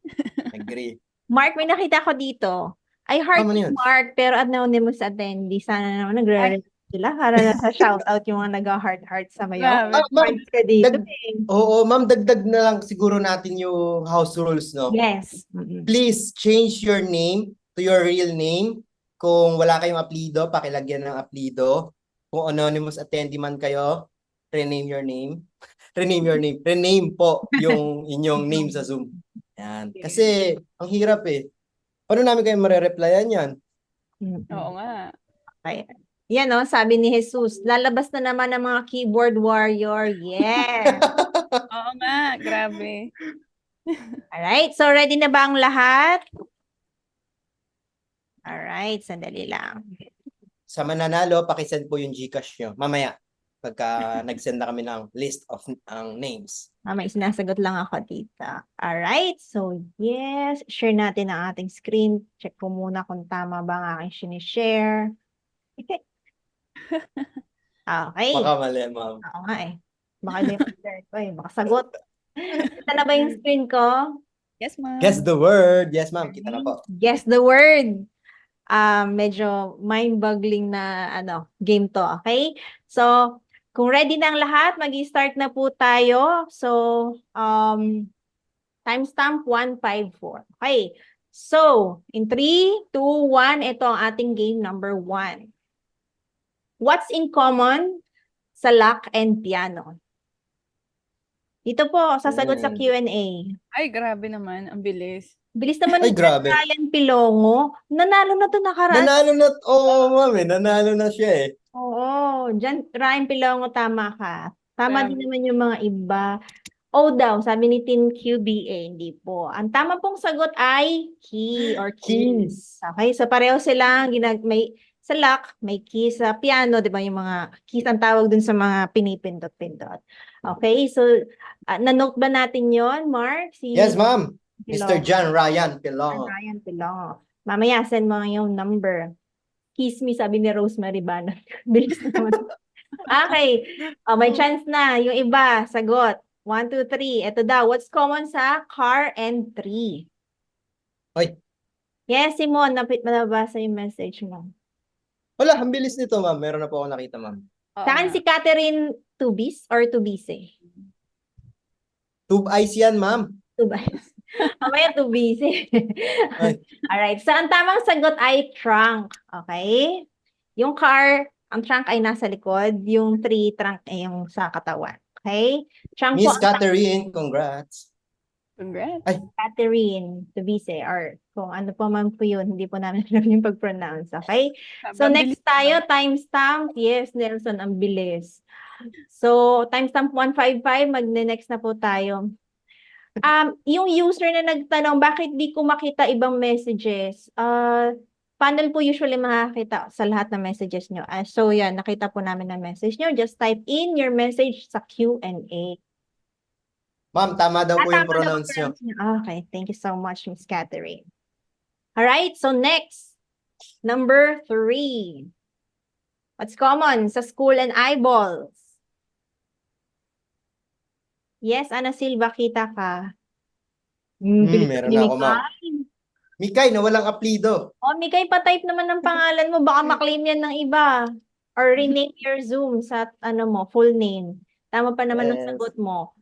Agree. Mark, may nakita ko dito. I heard Ano si yun? Mark, pero anonymous attendee. Sana naman nagre Sila para nasa shoutout yung mga nag-heart-heart sa mayo. Grabe. Ma'am, Hearts ka dito dag- eh. oo, ma'am, dagdag na lang siguro natin yung house rules, no? Yes. Mm-mm. Please change your name to your real name. Kung wala kayong apelido, pakilagyan ng apelido. Kung anonymous attendee man kayo, rename your name. Rename your name. Rename po yung inyong name sa Zoom. Yan. Kasi, ang hirap eh. Paano namin kayo marereplyan yan? Mm-mm. Oo nga. Okay. Yan o, sabi ni Jesus, lalabas na naman ang mga keyboard warrior. Yes. Oo nga. Grabe. Alright, so ready na ba ang lahat? Alright, sandali lang. Sa mananalo, pakisend po yung Gcash nyo. Mamaya, pagka nag-send na kami ng list of ang names. May sinasagot lang ako dito. Alright, so yes, share natin ang ating screen. Check ko muna kung tama ba ang aking sinishare. Okay. Baka mali, ma'am. Oo nga eh. Baka hindi yung share ko eh. Baka sagot. Kita na ba yung screen ko? Yes, ma'am. Guess the word. Yes, ma'am. Kita na po. Guess the word. Medyo mind-boggling na game to, okay? So, kung ready na ang lahat, mag-start na po tayo. So, timestamp 154. Okay. So, in 3, 2, 1, ito ang ating game number 1. What's in common sa lock and piano? Dito po, sasagot sa Q&A. Ay, grabe naman. Ang bilis. Bilis naman Ay, ni grabe. Ryan Pilongo. Nanalo na to nakaraan. Nanalo na, oo, ma'am eh. Nanalo na siya eh. Oo, dyan, Ryan Pilongo, tama ka. Tama din Grabe. naman yung mga iba. O daw, sabi ni Team QBA, hindi po. Ang tama pong sagot ay key or keys. Okay, so pareho silang may sa lock, may keys sa piano, di ba yung mga keys ang tawag dun sa mga pinipindot-pindot. Okay, so na-note ba natin yon, Mark? Yes, ma'am. Pilongo. Mr. John Ryan Pilongo. Ryan Pilongo. Mamaya, send mo yung number. Kiss me, sabi ni Rosemary Banat. Bilis naman. Okay. May chance na. Yung iba, sagot. 1, 2, 3. Ito daw. What's common sa car and tree? Oy. Yes, Simon. Nabasa yung message mo. Wala, ang bilis nito, ma'am. Meron na po ako nakita, ma'am. Oo Saan nga. si Catherine Tubis or Tubise? Tube eyes yan, ma'am. Tubis. Mamaya Tubise. Ay. Alright. So, ang tamang sagot ay trunk. Okay? Yung car, ang trunk ay nasa likod. Yung tree trunk ay yung sa katawan. Okay? Trunk po Miss ang Catherine, congrats. Congrats. Catherine Tubise or kung ano pa man po yun, hindi po namin alam yung pag-pronounce. Okay? Grabe, So ang next bilis tayo, naman. timestamp. Yes, Nelson, ang bilis. So, timestamp 155, magne-next na po tayo. Yung user na nagtanong, bakit di ko makita ibang messages? Paano po usually makakita sa lahat ng messages nyo? So, yan, nakita po namin ang message nyo. Just type in your message sa Q&A. Ma'am, tama daw po Tama na yung ba pronounce nyo. pronounce niyo? Okay, thank you so much, Miss Catherine. All right, so next, number 3. What's common sa school and eyeballs? Yes, Ana Silva, kita ka. Bilis Meron ni na ako, ma'am. Mikay. Mikay, na walang apelido. Oh, Mikay, pa-type naman ng pangalan mo. Baka maklaim yan ng iba. Or rename your Zoom sa full name. Tama pa naman ang Yes. sagot mo.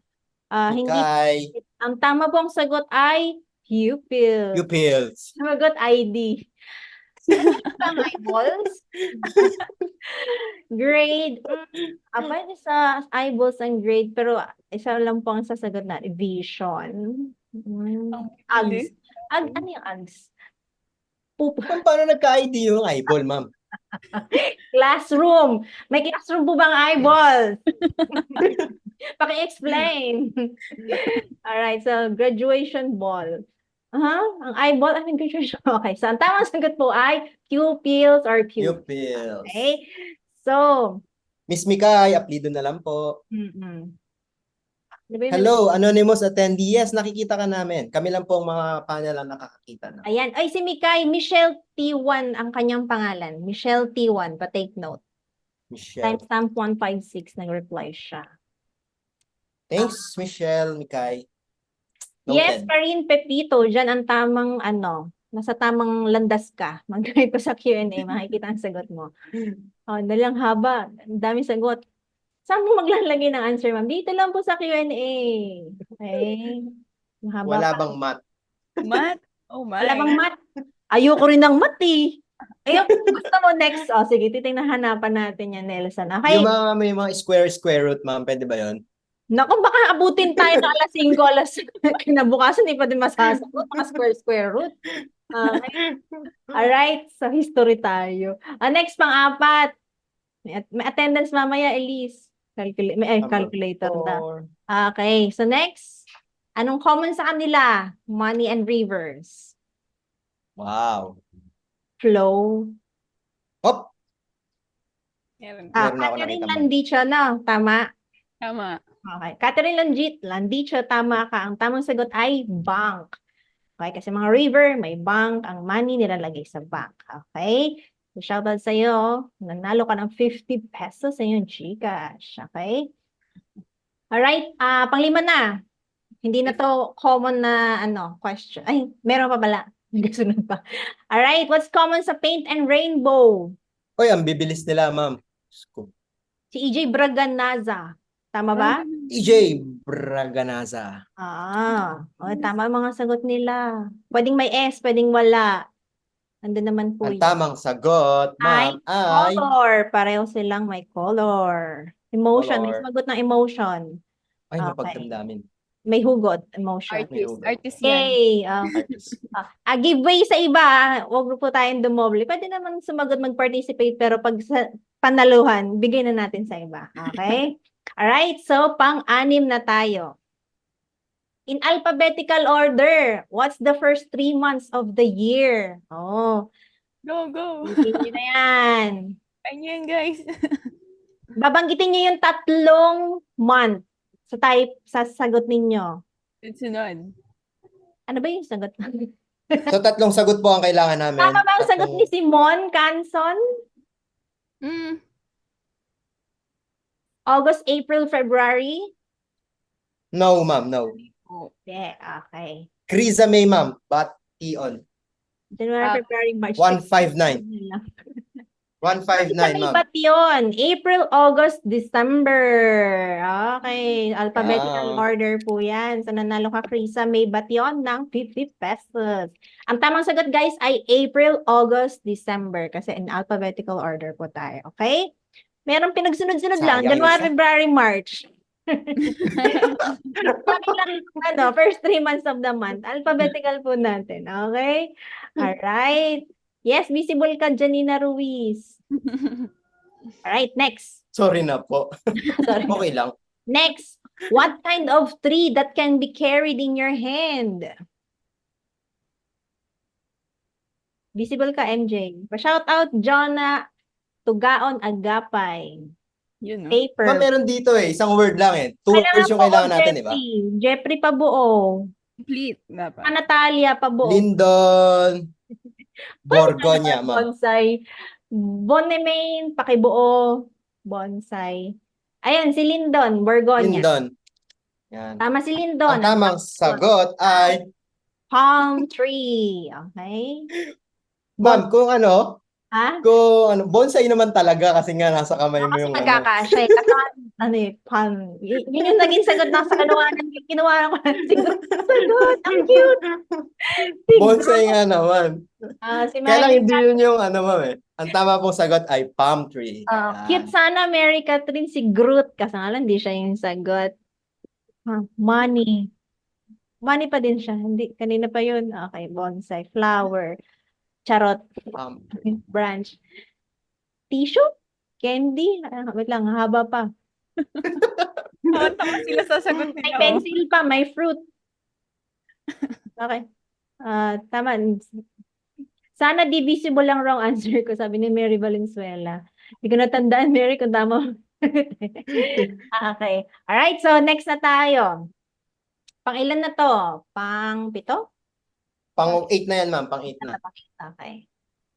Hindi, Mikay. ang tama pong sagot ay pupil. Pupils. Sumagot ID. Ang eyeballs? Grade. Pwede sa eyeballs ang grade, pero isa lang po ang sasagot na, vision. Ags. bilis. Ano yung ags? Poop. Ma'am, paano nagka-ID yung eyeball, ma'am? Classroom. May classroom po bang eyeballs? Paki-explain. Alright, so graduation ball. Ang eyeball, graduation. Okay, so ang tamang sagot po ay pupils or pupils. Pupils. Okay, so, Miss Mikay, apelido na lang po. Di ba yung Hello, anonymous attendee. Yes, nakikita ka namin. Kami lang po ang mga panel ang nakakakita na. Ayan. Ay, si Mikay, Michelle T1 ang kanyang pangalan. Michelle T1, pa-take note. Michelle. Timestamp 156, nag-reply siya. Thanks, Michelle, Mikay. Yes, Noted. Karin Pepito, dyan ang tamang, nasa tamang landas ka. Mag-type ko sa Q&A, makikita ang sagot mo. Oh, dalang haba. Ang dami sagot. Saan mo maglalagay ng answer, ma'am? Dito lang po sa Q&A. Okay. Mahaba Wala pa. bang mat? Math? Oh Wala bang my. mat? Ayoko rin ng mat eh. Ayoko. Gusto mo next? Oh, sige, titingnan hanapan natin yan, Nelson. Okay. Yung mga may mga square root, ma'am, pwede ba yun? Naku, baka abutin tayo ng alas 5, alas kinabukasan, hindi pa din masasagot. Baka square root. Okay. Alright, so history tayo. Next, pang-apat. May attendance mamaya, Elise. Calculator na. Or, Okay, so next. Anong common sa kanila? Money and rivers. wow. Flow. Hop! Meron. Meron ako Catherine nakita, ma'am. Landicho, no? Tama. Tama. Okay. Catherine Landicho, tama ka. Ang tamang sagot ay bank. Okay, kasi mga river, may bank, ang money nilalagay sa bank. Okay? So, shoutout sa'yo. Nanalo ka ng 50 pesos sa iyong Gcash. Okay? Alright, panglima na. Hindi na to common na question. Ay, meron pa pala. Sunod pa. Alright, what's common sa paint and rainbow? Oy, ang bibilis nila, ma'am. Si EJ Braganaza. Tama ba? EJ Braganaza. Tama ang mga sagot nila. Pwedeng may S, pwedeng wala. Andun naman po Ang yun. tamang sagot, ma'am, ay Color. Pareho silang may color. Emotion. May Color. sumagot ng emotion. ay Okay. napagdamdamin. May hugot. Emotion. Artist. hugot. Artist yan. Yay! Artist. Giveaway sa iba. Huwag po tayong dumoble. Pwede naman sumagot mag-participate pero pag sa panaluhan, bigay na natin sa iba. Okay? Alright. So, pang-anim na tayo. In alphabetical order, what's the first 3 months of the year? Oh, Go, go. hindi na yan. Ayan, guys. Babanggitin niyo yung 3 month sa sagot ninyo. Sunod. Ano ba yung sagot? So, 3 sagot po ang kailangan namin. Tama ba ang sagot ni Simon Canson? Mm. August, April, February? No, ma'am, no. Oh. Yeah, okay. Krisa May, ma'am, but Tion. January, February, March. 159. 159, May ma'am. bat yun. April, August, December. Okay. Alphabetical order po yan. So, nanalo ka, Krisa. May bat yun ng 50 pesos. Ang tamang sagot, guys, ay April, August, December. Kasi in alphabetical order po tayo. Okay? Meron pinagsunod-sunod lang. Sayang January, isa. February, March. Sabi lang, first 3 months of the month. Alphabetical po natin. Okay? Alright. Yes, visible ka, Janina Ruiz. Alright, next. Sorry na po. Sorry. Okay lang. Next. What kind of tree that can be carried in your hand? Visible ka, MJ. Pa-shout out, Jonna Tugaon Agapay. Yun, no? Paper. Ma'am, meron dito Isang word lang 2 words yung po, kailangan natin, di ba? Jeffrey Pabuo. Complete. Dapat. Natalia Pabuo. Lindon. Borgonya, ma'am. Bonsai. Bonemain, Pakibuo. Bonsai. Ayan, si Lindon, Borgonya. Lindon. Yan. Tama si Lindon. Ang tamang sagot ay, Palm tree. Okay? ma'am, kung Ha? bonsai naman talaga kasi nga nasa kamay mo Kasi yung magkakasya. Kasi, palm. Yun yung naging sagot na sa kaluwanan. Kinuha ko na siguro. Sagot. Ang cute. Bonsai nga naman. Si Kaya lang Mary. hindi yun yung ma'am Ang tama pong sagot ay palm tree. Yan. Cute sana, Mary Catherine, si Groot. Kasi nga lang, hindi siya yung sagot. Money. Money pa din siya. Hindi, kanina pa yun. Okay, bonsai. Flower. Charot. Palm Branch. Tissue? Candy? Wait lang, haba pa. Tama sila sa sagot May nila. oh. pencil pa, may fruit. Okay. Tama. Sana divisible lang wrong answer ko, sabi ni Mary Valenzuela. Hindi ko natandaan, Mary, kung tama. Okay. Alright, so next na tayo. Pang ilan na to? Pang 7? Pang 8 na yan, ma'am. Pang 8 na. Okay.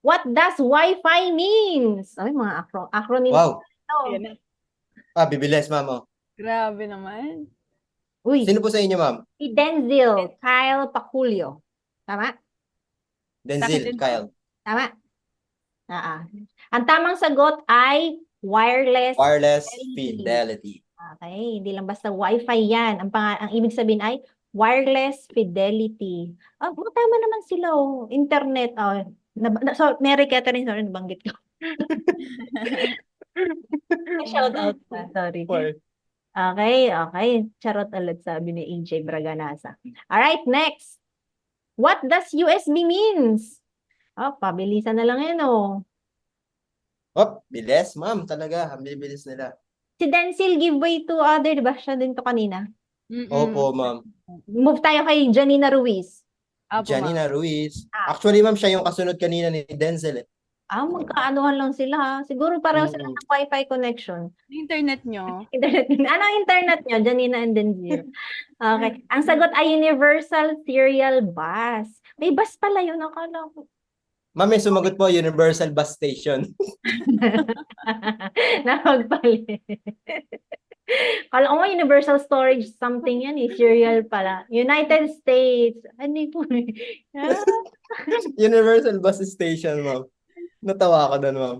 What does Wi-Fi means? Ay, mga acronym. Wow. Ayan na. Bibilis, ma'am. Grabe naman. Uy, Sino po sa inyo, ma'am? si Denzil, Kyle Paculio. Tama? Denzil, Sa akin din Kyle. Tama? Ang tamang sagot ay wireless Wireless fidelity. fidelity. Okay, hindi lang basta Wi-Fi yan. Ang ibig sabihin ay wireless fidelity. Tama naman sila, oh. Internet. Oh. So, Mary Catherine, sorry, nabanggit ko. Shout out pa, sorry. Why? Okay. Charot ulit sabi ni AJ Braganasa. Alright, next. What does USB means? Pabilisan na lang yan, oh. Bilis, ma'am. Talaga, ang bilis nila. Si Denzel give way to other, di ba? Siya din to kanina. Opo, ma'am. Move tayo kay Janina Ruiz. Apo, ma'am. Janina Ruiz. Actually, ma'am, siya yung kasunod kanina ni Denzel. Magkaanuhan lang sila, ha? Siguro pareho sila ng Wi-Fi connection. Internet nyo. Internet. Anong internet nyo? Janina and Denzel. Okay. Ang sagot ay Universal Serial Bus. May bus pala yun. Akala ko. Ma'am, may sumagot po, Universal Bus Station. Napagpali. Kala ko nga Universal Storage something yan eh. Serial pala. United States. Hindi po. Universal Bus Station, ma'am. Natawa ako doon, ma'am.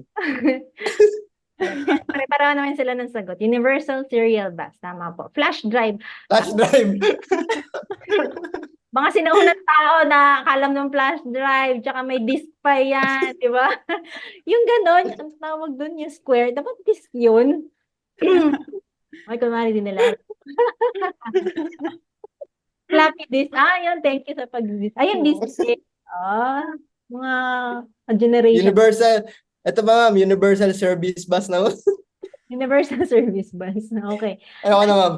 Pare-pareho naman sila ng sagot. Universal Serial Bus. Tama po. Flash drive. Flash drive. Mga sinaunang tao na kalam ng flash drive, tsaka may disk pa yan, di ba? Yung ganon, ang tawag doon, yung square, dapat disk yun. Ay, kunwari din nila. Floppy disk. Yun, thank you sa pag-disk. Ayun, disk. Mga generation. Universal. Ito ba, ma'am? Universal Service Bus na. Universal Service Bus. Okay. Ayoko na, ma'am.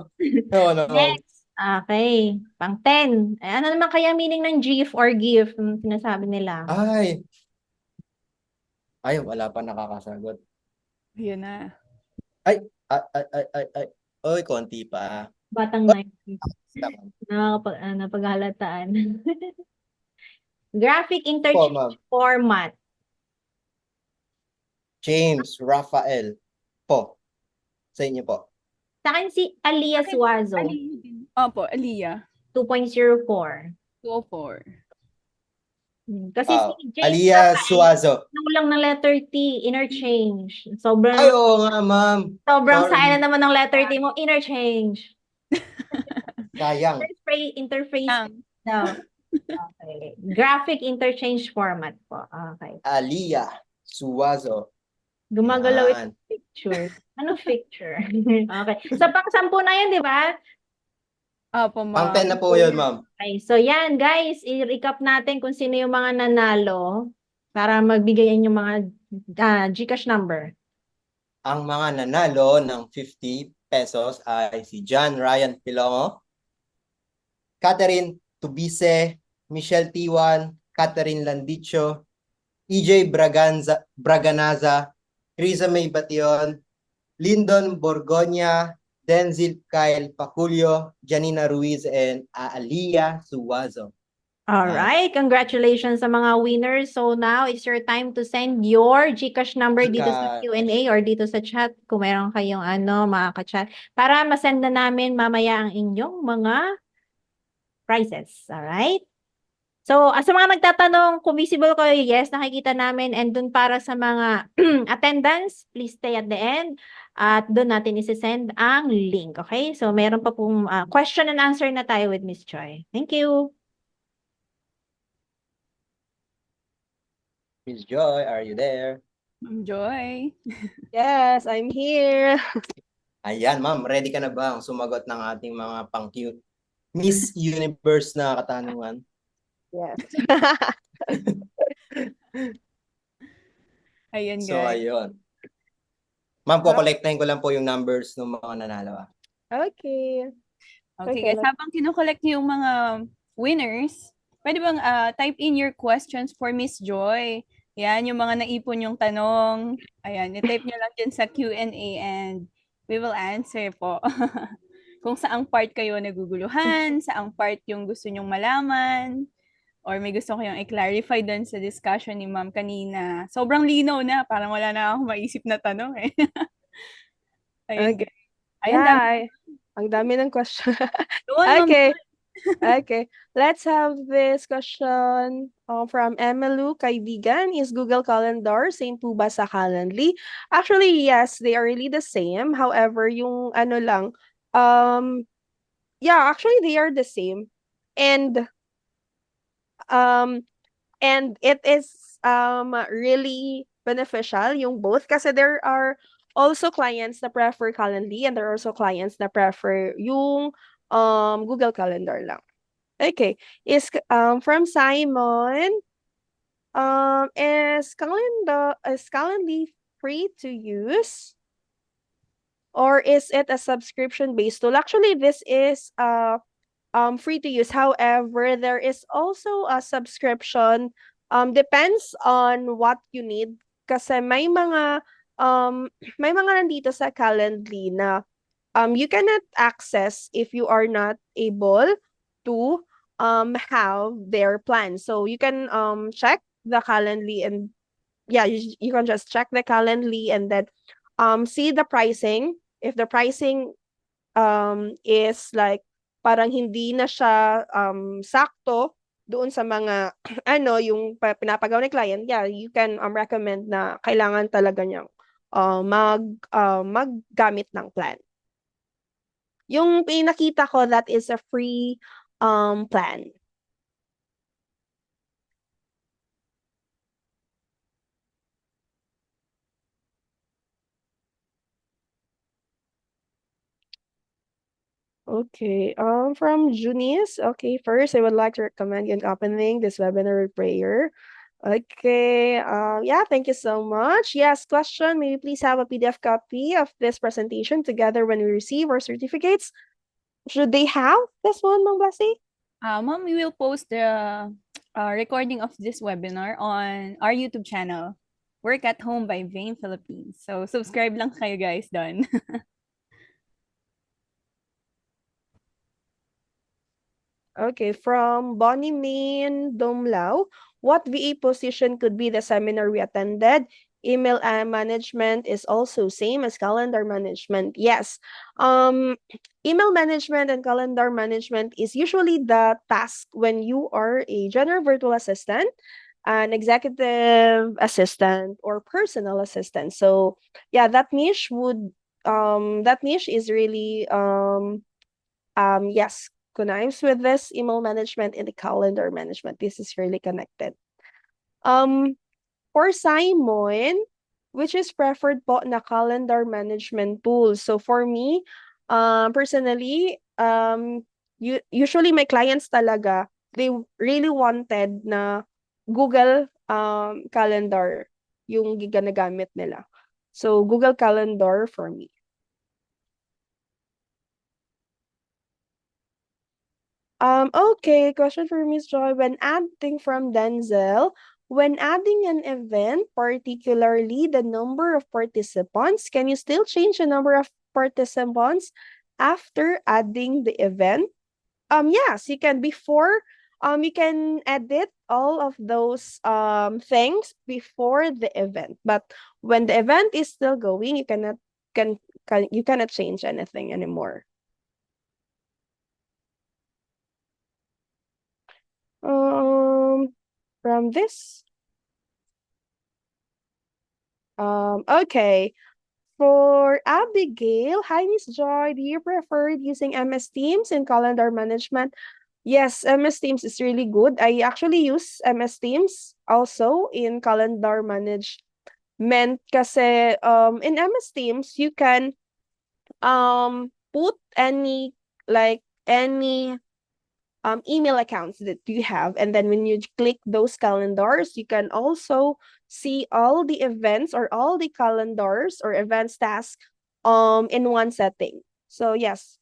Ayoko na, ma'am. Next. Okay. Pang 10. Ano naman kaya meaning ng GIF or GIF? Sinasabi nila. Ay, wala pa nakakasagot. Yun na. Ay. Oy, konti pa. Batang 90s. Napaghalataan. Graphic Po, interchange ma'am. format. James Rafael. Po. Sa inyo po. Sa akin si Alia Suazo, Aliyah din. Opo, Aliyah. 2.04. 204. Kasi si James Alia Rafael, Suazo. lang ng letter T, interchange. Sobrang, Ay, oo nga, ma'am. sobrang sorry. silent naman ng letter T mo, interchange. Sayang. Interface. No. Okay. Graphic interchange format po. Okay. Alia Suazo. Gumagalaw Yan. yung picture. Ano picture? Okay. So, pang-10 na yun, di ba? Opo, ma'am. Pang 10 na po yun, ma'am. Okay. So, yan, guys. I-recap natin kung sino yung mga nanalo para magbigay yung mga GCash number. Ang mga nanalo ng 50 pesos ay si John Ryan Pilongo, Catherine Tubise, Michelle Tiwan, Catherine Landicho, EJ Braganaza, Risa May Bation, Lyndon Borgonya, Denzel Kyle Paculio, Janina Ruiz, and Alia Suazo. All right. Congratulations sa mga winners. So now it's your time to send your GCash number dito sa GCash. Q&A or dito sa chat kung meron kayong mga ka-chat para masend na namin mamaya ang inyong mga prizes. All right? So, sa mga nagtatanong kung visible kayo, yes, nakikita namin. And dun para sa mga attendance, please stay at the end. At dun natin isi-send ang link. Okay? So, meron pa pong question and answer na tayo with Miss Joy. Thank you. Miss Joy, are you there? Joy. Yes, I'm here. Ayan, ma'am, ready ka na ba ang sumagot ng ating mga pang-cute Miss Universe na katanungan? Yes. Ayan, So, guys. ayun. Ma'am, kukolektahin ko lang po yung numbers ng mga nanalo. Okay. Okay, Okay, guys. Habang kinokollect niyo yung mga winners, pwede bang type in your questions for Miss Joy? Yan, yung mga naipon yung tanong. Ayan, i-type nyo lang dyan sa Q&A and we will answer po. Kung saang part kayo naguguluhan, saang part yung gusto nyong malaman, or may gusto kayong i-clarify doon sa discussion ni ma'am kanina. Sobrang linaw na, parang wala na akong maisip na tanong eh. Ayun, Okay. guys. Ayun, dami. Ang dami ng question. Doon, ma'am. Okay. Okay, let's have this question from Emilu Kaibigan. Is Google Calendar same po ba sa Calendly? Actually, yes, they are really the same. However, yung ano lang, yeah, actually they are the same. And um it is really beneficial yung both kasi there are also clients na prefer Calendly and there are also clients na prefer yung Google Calendar lang. Okay. From Simon, is Calendly free to use or is it a subscription based tool? Actually, this is free to use. However, there is also a subscription. Depends on what you need. Kasi may mga nandito sa Calendly na you cannot access if you are not able to have their plan. So you can check the Calendly and yeah, you can just check the Calendly and then see the pricing. If the pricing is like parang hindi na siya sakto doon sa mga ano yung pinapagawa ni client, yeah, you can recommend na kailangan talaga niyang maggamit ng plan. Yung pinakita ko, that is a free plan. Okay, from Junice. Okay, first I would like to recommend you opening this webinar with prayer. Okay, yeah, thank you so much. Yes, question, may we please have a PDF copy of this presentation together when we receive our certificates? Should they have this one, Mang Blasi? Ma'am, we will post the recording of this webinar on our YouTube channel, Work at Home by Vane Philippines. So, subscribe lang kayo guys doon. Okay, from Bonnie Main Domlao, what VA position could be the seminar we attended? Email management is also same as calendar management. Yes. Email management and calendar management is usually the task when you are a general virtual assistant, an executive assistant, or personal assistant. So yeah, that niche is really yes, connives with this email management and the calendar management. This is really connected. For Simon, which is preferred po na calendar management tool. So for me, personally, usually my clients talaga, they really wanted na Google Calendar yung ginagamit nila. So Google Calendar for me. Okay, question for Miss Joy. When adding from Denzel, when adding an event, particularly the number of participants, can you still change the number of participants after adding the event? Yes, you can you can edit all of those things before the event. But when the event is still going, you cannot change anything anymore. From this. Okay. For Abigail, hi Miss Joy, do you prefer using MS Teams in calendar management? Yes, MS Teams is really good. I actually use MS Teams also in calendar management kasi in MS Teams you can put any email accounts that you have. And then when you click those calendars, you can also see all the events or all the calendars or events tasks in one setting. So yes,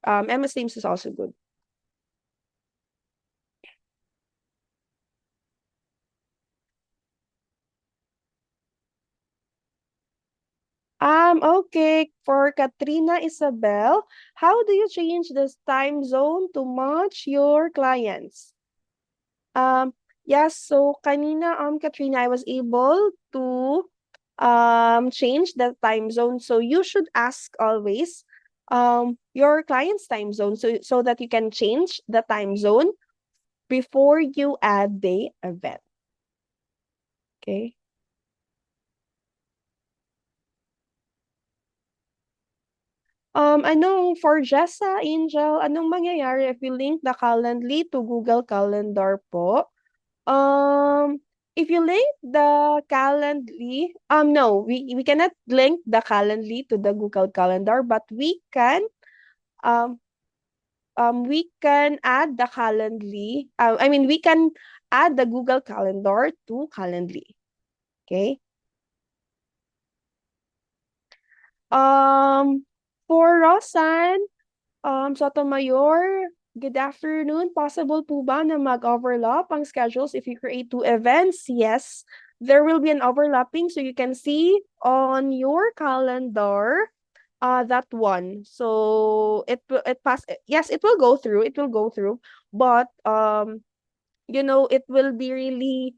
MS Teams is also good. Okay, for Katrina Isabel, how do you change this time zone to match your clients? Yes, so kanina, Katrina, I was able to change the time zone. So you should ask always your client's time zone so that you can change the time zone before you add the event. Okay. Anong for Jessa, Angel, anong mangyayari if you link the Calendly to Google Calendar po? If you link the Calendly, no, we cannot link the Calendly to the Google Calendar, but um, we can add the Calendly. We can add the Google Calendar to Calendly. Okay. For Rosan, Sotomayor, good afternoon. Possible po ba na mag-overlap ang schedules if you create 2 events? Yes, there will be an overlapping so you can see on your calendar that one. So yes, it will go through. It will go through, but it will be really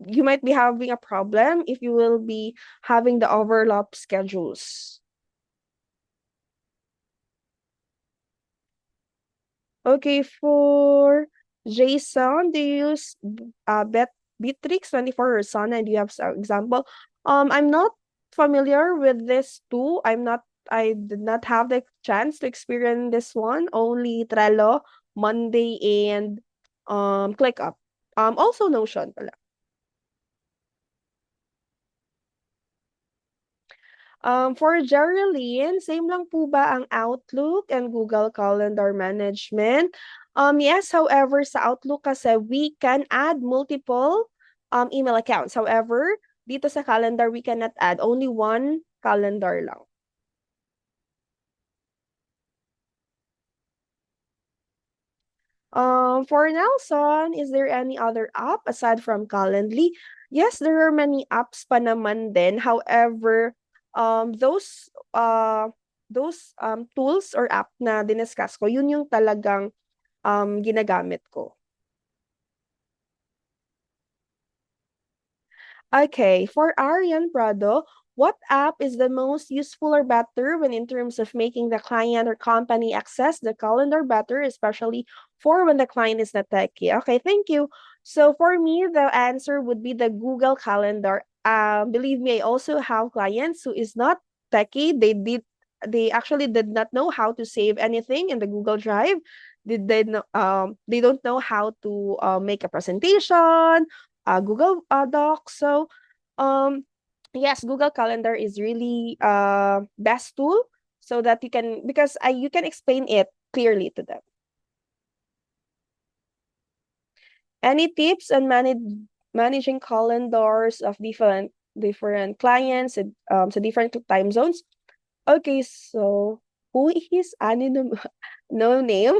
you might be having a problem if you will be having the overlap schedules. Okay, for Jason, do you use Bitrix 24 or Sana? Do you have some example? I'm not familiar with this too. I did not have the chance to experience this one. Only Trello, Monday, and ClickUp. Also Notion pala. For Geraldine, same lang po ba ang Outlook and Google Calendar Management? Yes, however, sa Outlook kasi we can add multiple email accounts. However, dito sa calendar, we cannot add only one calendar lang. For Nelson, is there any other app aside from Calendly? Yes, there are many apps pa naman din. However, those tools or app na diniscuss ko, yun yung talagang ginagamit ko. Okay, for Arian Prado, what app is the most useful or better when in terms of making the client or company access the calendar better, especially for when the client is not techy? Okay, thank you. So for me, the answer would be the Google Calendar. Believe me, I also have clients who is not techy. They actually did not know how to save anything in the Google Drive. They don't know how to make a presentation, Google Docs. So, yes, Google Calendar is really best tool so that you can explain it clearly to them. Any tips on managing calendars of different clients so different time zones? Okay, so who is no name?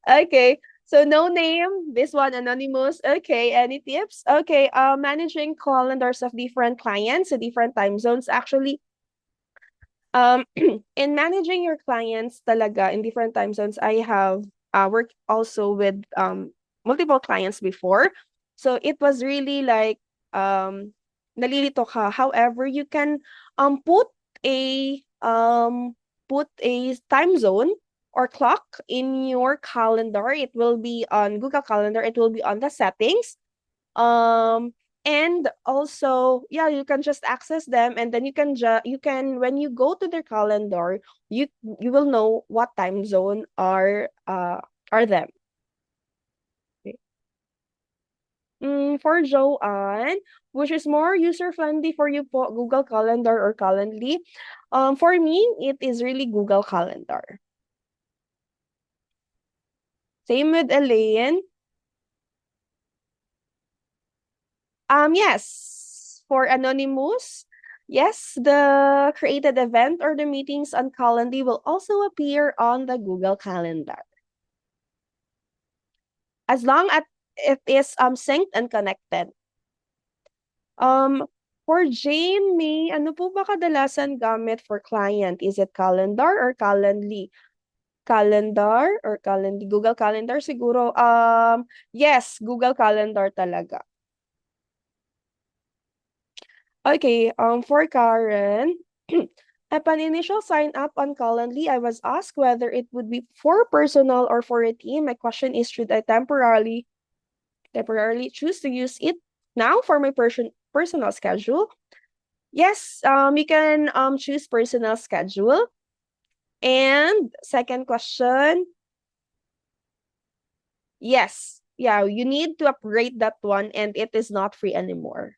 Okay. So no name, this one anonymous. Okay, any tips? Okay, managing calendars of different clients, different time zones. Actually, in managing your clients talaga in different time zones, I have worked also with multiple clients before. So it was really like nalilito ka. However, you can put a time zone or clock in your calendar. It will be on Google Calendar. It will be on the settings. And also, yeah, you can just access them, and then you can when you go to their calendar, you will know what time zone are them. Okay. For Joanne, which is more user-friendly for you po, Google Calendar or Calendly? For me, it is really Google Calendar. Same with Elaine. Yes, for Anonymous, yes, the created event or the meetings on Calendly will also appear on the Google Calendar. As long as it is synced and connected. For Jane, ano po ba kadalasan gamit for client? Is it calendar or Calendly? Calendar or Calendly? Google Calendar siguro. Yes, Google Calendar talaga. Okay, for Karen, Upon initial sign up on Calendly, I was asked whether it would be for personal or for a team. My question is, should I temporarily choose to use it now for my personal schedule? Yes, you can choose personal schedule. And second question, yes, yeah, you need to upgrade that one and it is not free anymore.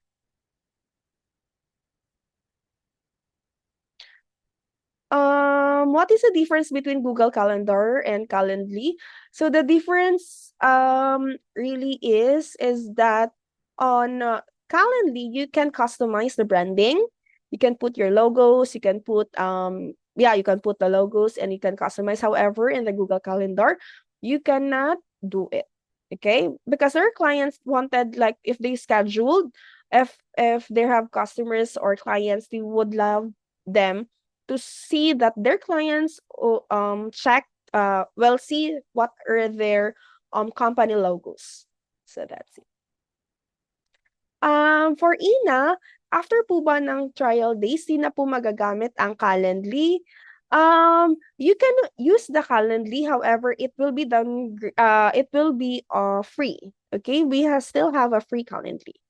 What is the difference between Google Calendar and Calendly? So the difference really is that on Calendly you can customize the branding. You can put your logos, you can put you can put the logos and you can customize. However, in the Google Calendar, you cannot do it. Okay? Because our clients wanted, like, if they scheduled, if they have customers or clients, they would love them to see that their clients check will see what are their company logos. So that's it. For Ina, after po ba ng trial days, di na po magagamit ang Calendly? You can use the Calendly, however, it will be free. Okay, we still have a free Calendly.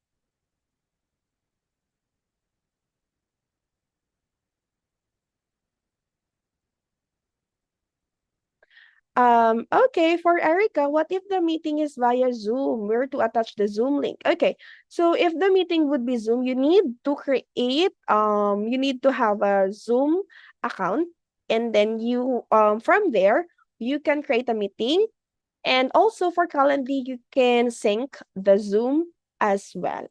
Okay, for Erica, what if the meeting is via Zoom? Where to attach the Zoom link? Okay, so if the meeting would be Zoom, you need to you need to have a Zoom account, and then from there, you can create a meeting. And also for Calendly, you can sync the Zoom as well.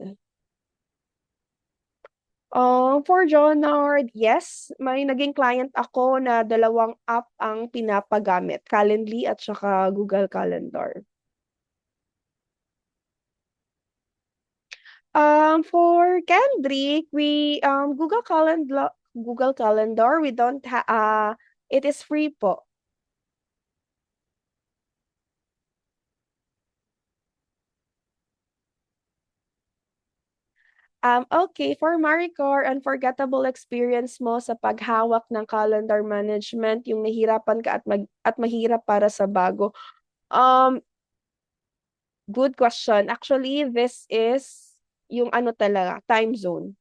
For Jonard, yes, may naging client ako na dalawang app ang pinapagamit, Calendly at saka Google Calendar. For Kendrick, we Google Calendar, we don't it is free po. Okay, for Maricar, unforgettable experience mo sa paghawak ng calendar management, yung nahirapan ka at mahirap para sa bago. Good question. Actually, this is yung ano talaga, time zone.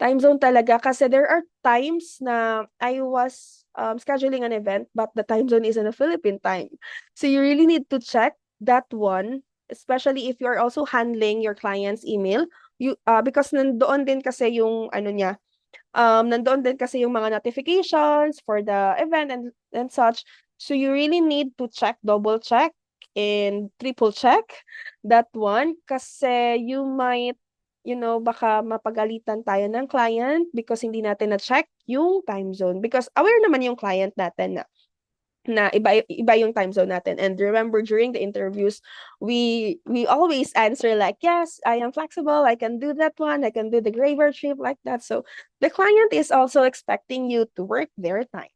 Time zone talaga kasi there are times na I was scheduling an event but the time zone is in a Philippine time. So you really need to check that one, especially if you are also handling your client's email. Because nandoon din kasi yung ano niya, nandoon din kasi yung mga notifications for the event and such. So you really need to check, double check, and triple check that one kasi you might, baka mapagalitan tayo ng client because hindi natin na-check yung time zone. Because aware naman yung client natin na iba yung time zone natin. And remember, during the interviews, we always answer like, yes, I am flexible, I can do that one, I can do the graveyard shift, like that. So the client is also expecting you to work their time.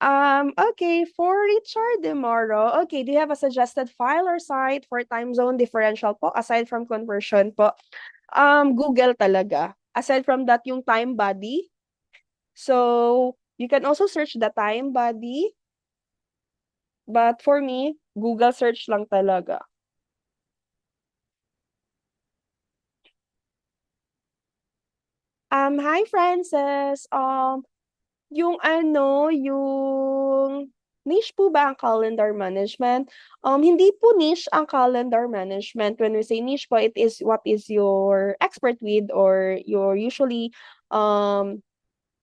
Okay, for Richard Demoro, okay, do you have a suggested file or site for time zone differential po aside from conversion po? Google talaga. Aside from that, yung time body. So, you can also search the time body. But for me, Google search lang talaga. Hi Francis. Yung niche po ba ang calendar management? Hindi po niche ang calendar management. When we say niche po, it is what is your expert with or your usually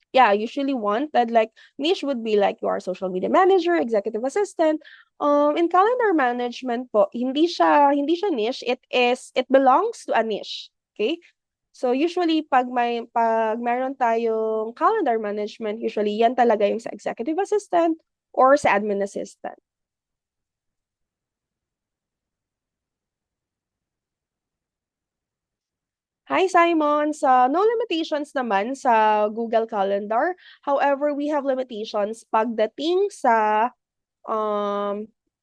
usually wanted. Like niche would be like your social media manager, executive assistant. In calendar management po, hindi siya niche. It belongs to a niche. Okay? So usually pag meron tayong calendar management, usually yan talaga yung sa executive assistant or sa admin assistant. Hi Simon, no limitations naman sa Google Calendar. However, we have limitations pagdating sa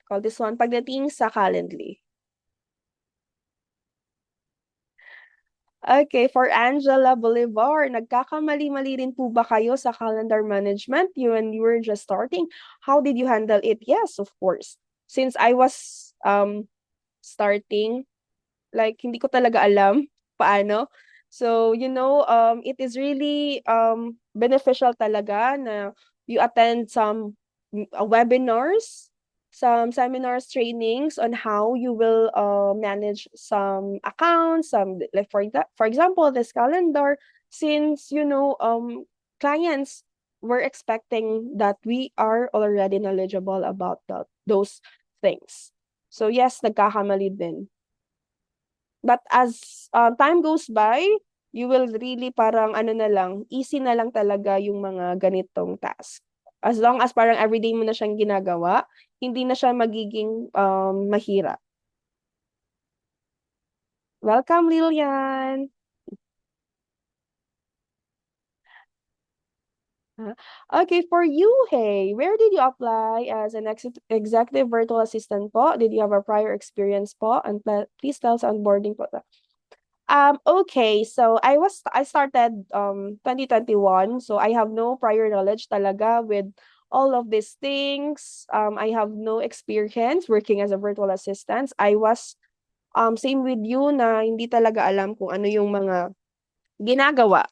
pagdating sa Calendly. Okay, for Angela Bolivar, nagkakamali-mali rin po ba kayo sa calendar management when you were just starting? How did you handle it? Yes, of course. Since I was starting, like hindi ko talaga alam paano. So, it is really beneficial talaga na you attend some webinars, some seminars, trainings on how you will manage some accounts, some like for example, this calendar, since clients were expecting that we are already knowledgeable about those things. So yes, nagkakamali din. But as time goes by, you will really parang ano na lang, easy na lang talaga yung mga ganitong task. As long as parang everyday mo na siyang ginagawa, hindi na siya magiging mahirap. Welcome, Lilian! Okay, for you, hey, where did you apply as an executive virtual assistant po? Did you have a prior experience po? And please tell us onboarding po. Okay, so I started 2021, so I have no prior knowledge talaga with all of these things. I have no experience working as a virtual assistant. I was same with you na hindi talaga alam kung ano yung mga ginagawa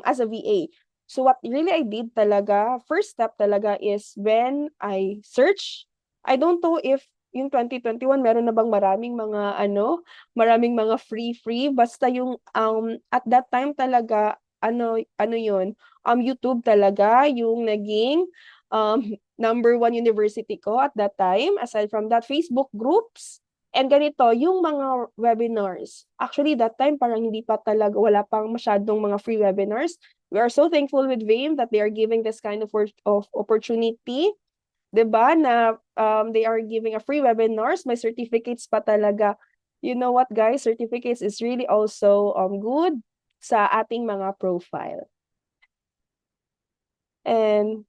as a VA. So what really I did talaga, first step talaga is when I search. I don't know if yung 2021 meron na bang maraming mga free, basta yung at that time talaga ano yun, YouTube talaga yung naging number one university ko at that time. Aside from that, Facebook groups. And ganito, yung mga webinars. Actually, that time, parang hindi pa talaga, wala pang masyadong mga free webinars. We are so thankful with VAME that they are giving this kind of opportunity. 'Di ba? Na they are giving a free webinars. May certificates pa talaga. You know what, guys? Certificates is really also good sa ating mga profile. And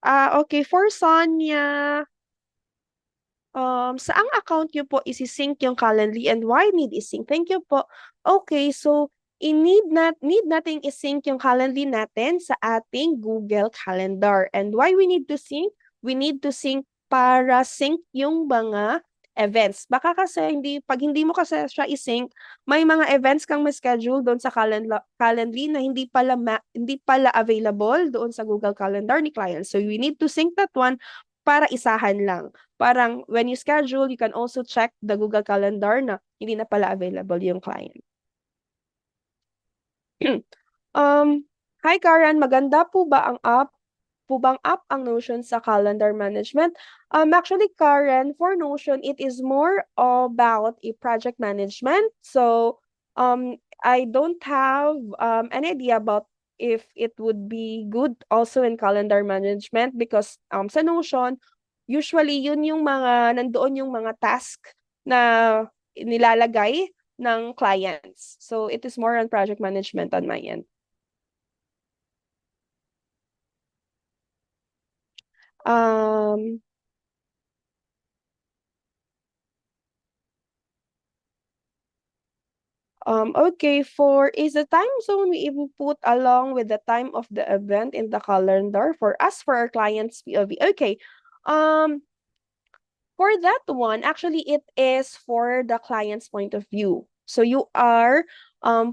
okay, for Sonia, saang account niyo po isi-sync yung Calendly and why need i-sync? Thank you po. Okay, so need nating i-sync yung Calendly natin sa ating Google Calendar. And why we need to sync? We need to sync para sync yung mga events. Baka kasi pag hindi mo kasi siya i-sync, may mga events kang ma-schedule doon sa Calendly na hindi pala available doon sa Google Calendar ni client. So we need to sync that one para isahan lang. Parang when you schedule, you can also check the Google Calendar na hindi na pala available yung client. Um, Hi Karen, maganda po ba bang app ang Notion sa calendar management? Actually, Karen, for Notion, it is more about a project management. So, I don't have an idea about if it would be good also in calendar management because sa Notion, usually yun yung nandoon yung mga task na nilalagay ng clients. So, it is more on project management on my end. Um, okay, is the time zone we even put along with the time of the event in the calendar for us, for our clients POV? Okay. For that one, actually it is for the client's point of view. So you are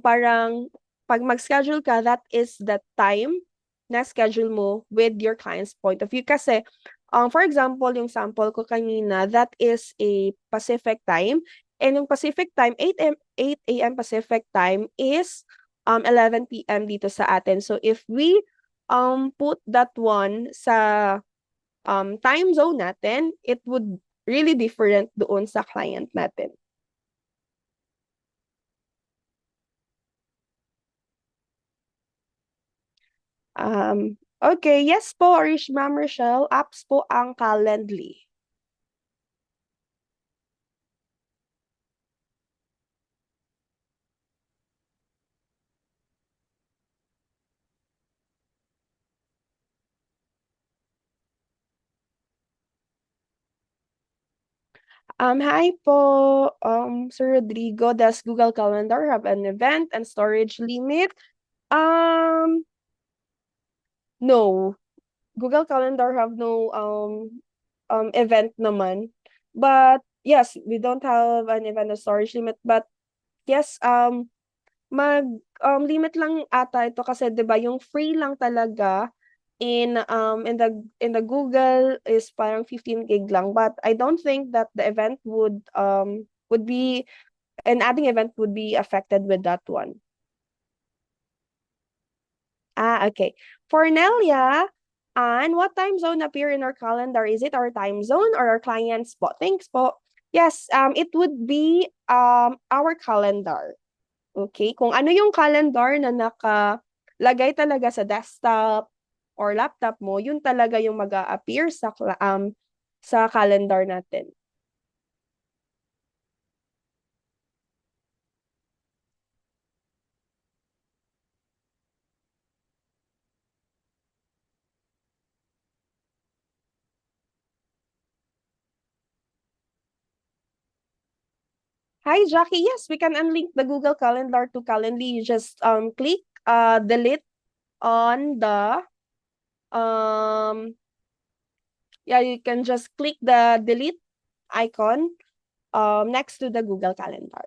parang pag mag-schedule ka, that is the time na schedule mo with your client's point of view. Kasi for example, yung sample ko kanina, that is a Pacific time. And yung Pacific time, 8 a.m. Pacific time is 11 p.m. dito sa atin. So if we put that one sa time zone natin, it would really different doon sa client natin. Okay, yes po, Ma'am Rochelle, apps po ang Calendly. Hi po, Sir Rodrigo. Does Google Calendar have an event and storage limit? Um, no. Google Calendar have no event naman. But yes, we don't have an event and storage limit. But yes, mag limit lang ata ito kasi 'di ba yung free lang talaga in the Google is parang 15 gig lang, but I don't think that the event would be an adding event would be affected with that one. Okay. For Nelia, and what time zone appear in our calendar? Is it our time zone or our client's po? Thanks po. Yes, it would be our calendar. Okay? Kung ano yung calendar na nakalagay talaga sa desktop or laptop mo, yun talaga yung mag-a-appear sa calendar natin. Hi, Jackie. Yes, we can unlink the Google Calendar to Calendly. You just click delete on the um yeah, you can just click the delete icon next to the Google Calendar.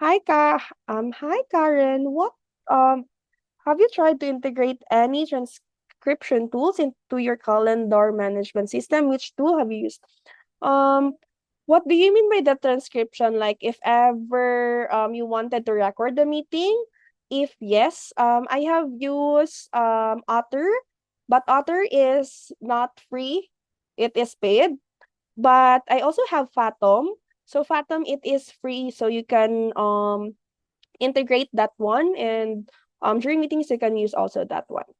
Hi Karen. What have you tried to integrate any transcription tools into your calendar management system? Which tool have you used? Um, what do you mean by the transcription? Like if ever you wanted to record the meeting? If yes, I have used Otter, but Otter is not free. It is paid. But I also have Fathom. So Fathom it is free, so you can integrate that one, and during meetings you can use also that one.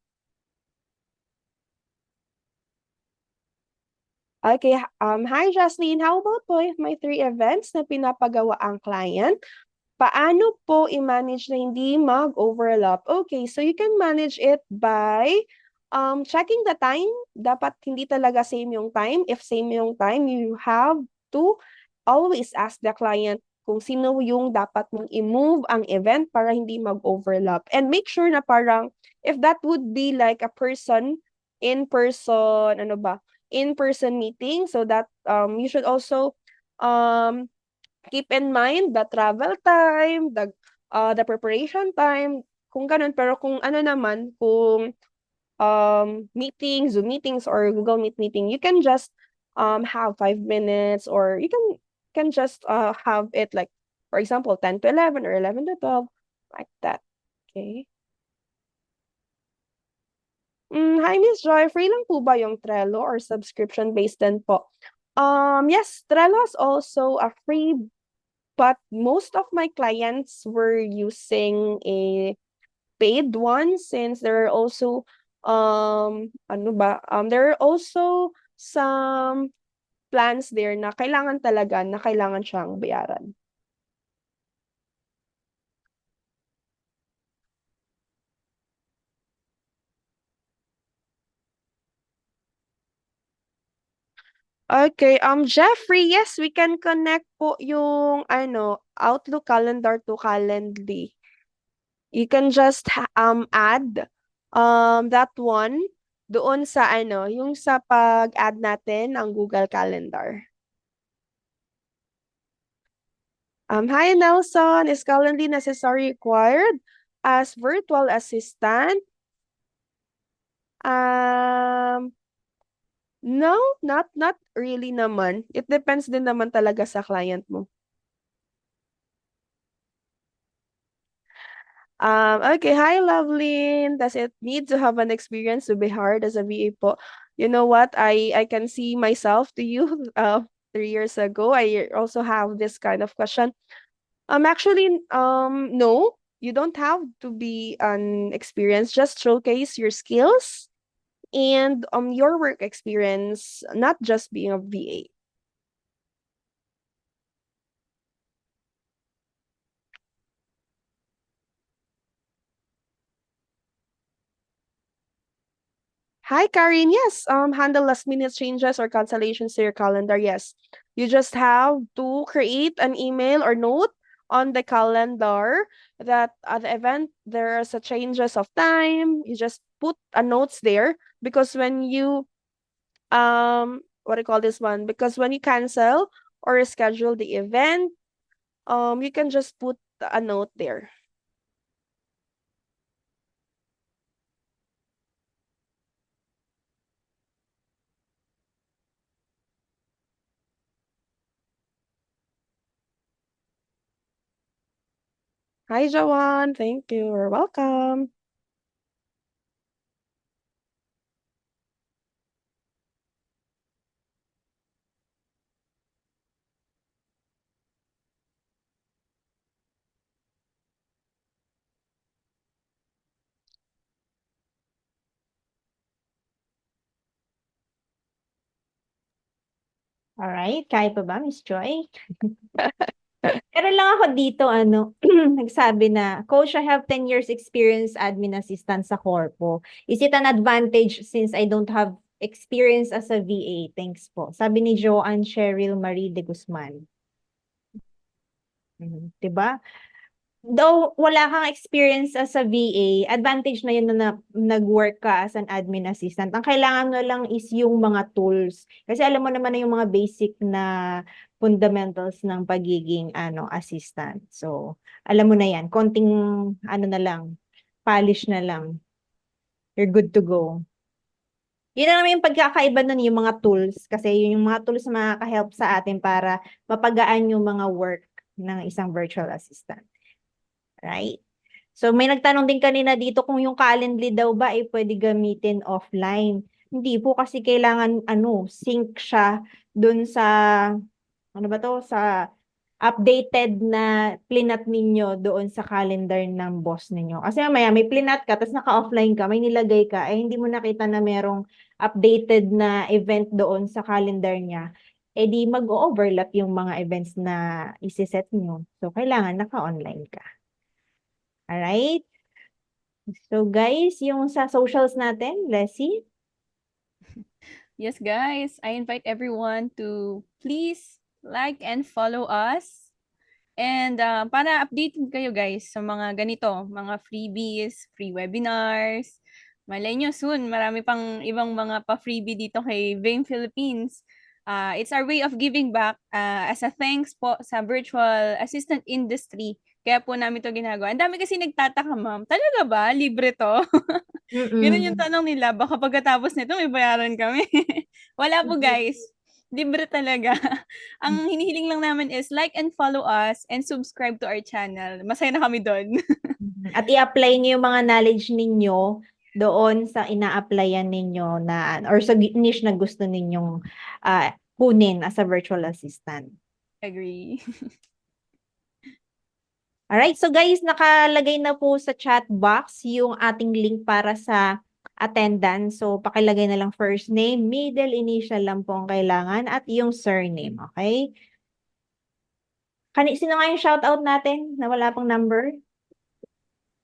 Okay, hi Jocelyn. How about po if may 3 events na pinapagawa ang client? Paano po i-manage na hindi mag-overlap? Okay, so you can manage it by checking the time. Dapat hindi talaga same yung time. If same yung time, you have to always ask the client kung sino yung dapat mong i-move ang event para hindi mag-overlap. And make sure na parang if that would be like a in-person, ano ba, in-person meeting, so that you should also um keep in mind the travel time, the preparation time, kung ganun. Pero kung ano naman, kung meetings, Zoom meetings or Google Meet meeting, you can just have 5 minutes, or you can just have it like, for example, 10 to 11 or 11 to 12, like that. Okay. Hi, Miss Joy. Free lang po ba yung Trello or subscription-based din po? Yes, Trello is also a free, but most of my clients were using a paid one, since there are also there are also some plans there na kailangan siyang bayaran. Okay, Jeffrey, yes, we can connect po yung Outlook calendar to Calendly. You can just add that one doon sa yung sa pag-add natin ang Google Calendar. Hi Nelson, is Calendly necessary required as virtual assistant? Um, no, not really naman. It depends din naman talaga sa client mo. Okay, hi Lovelyn. Does it need to have an experience to be hired as a VA po? You know what? I can see myself to you 3 years ago. I also have this kind of question. Actually, no, you don't have to be an experience. Just showcase your skills and your work experience, not just being a VA. Hi, Karin. Yes, handle last minute changes or cancellations to your calendar. Yes, you just have to create an email or note on the calendar that at the event there's a changes of time. You just put a notes there because when you what do you call this one? Because when you cancel or reschedule the event, you can just put a note there. Hi, Jawan. Thank you. You're welcome. Alright, kaya pa ba, Miss Joy? Meron lang ako dito, nagsabi na, Coach, I have 10 years experience admin assistant sa Corpo. Is it an advantage since I don't have experience as a VA? Thanks po. Sabi ni Joanne Cheryl Marie de Guzman. Diba? Though wala kang experience as a VA, advantage na yun na nag-work ka as an admin assistant. Ang kailangan mo lang is yung mga tools. Kasi alam mo naman na yung mga basic na fundamentals ng pagiging assistant. So, alam mo na yan. Konting na lang, polish na lang. You're good to go. Yun na naman yung pagkakaiba nun, yung mga tools. Kasi yun yung mga tools na makaka-help sa atin para mapagaan yung mga work ng isang virtual assistant. Right? So may nagtanong din kanina dito kung yung Calendly daw ba ay pwede gamitin offline. Hindi po kasi kailangan sync siya dun sa sa updated na plinat ninyo doon sa calendar ng boss ninyo. Kasi mamaya may plinat ka tapos naka-offline ka, may nilagay ka, hindi mo nakita na merong updated na event doon sa calendar niya. Di mag-overlap yung mga events na isi-set nyo. So kailangan naka-online ka. Alright? So guys, yung sa socials natin, Leslie? Yes, guys, I invite everyone to please like and follow us. And para updated kayo guys sa mga ganito, mga freebies, free webinars. Malay nyo soon, marami pang ibang mga pa-freebie dito kay Vein Philippines. It's our way of giving back as a thanks po sa virtual assistant industry. Kaya po namin to ginagawa. Ang dami kasi nagtataka, ma'am. Talaga ba? Libre to? Ganun yung tanong nila. Baka pagkatapos nito may bayaran kami. Wala po guys. Libre talaga. Ang hinihiling lang namin is like and follow us and subscribe to our channel. Masaya na kami doon. At i-apply niyo yung mga knowledge ninyo doon sa ina-applyan ninyo na or sa niche na gusto ninyong kunin as a virtual assistant. Agree. Alright, so guys, nakalagay na po sa chat box yung ating link para sa attendance. So, pakilagay na lang first name, middle initial lang po ang kailangan, at yung surname, okay? Sino nga yung shoutout natin na wala pang number?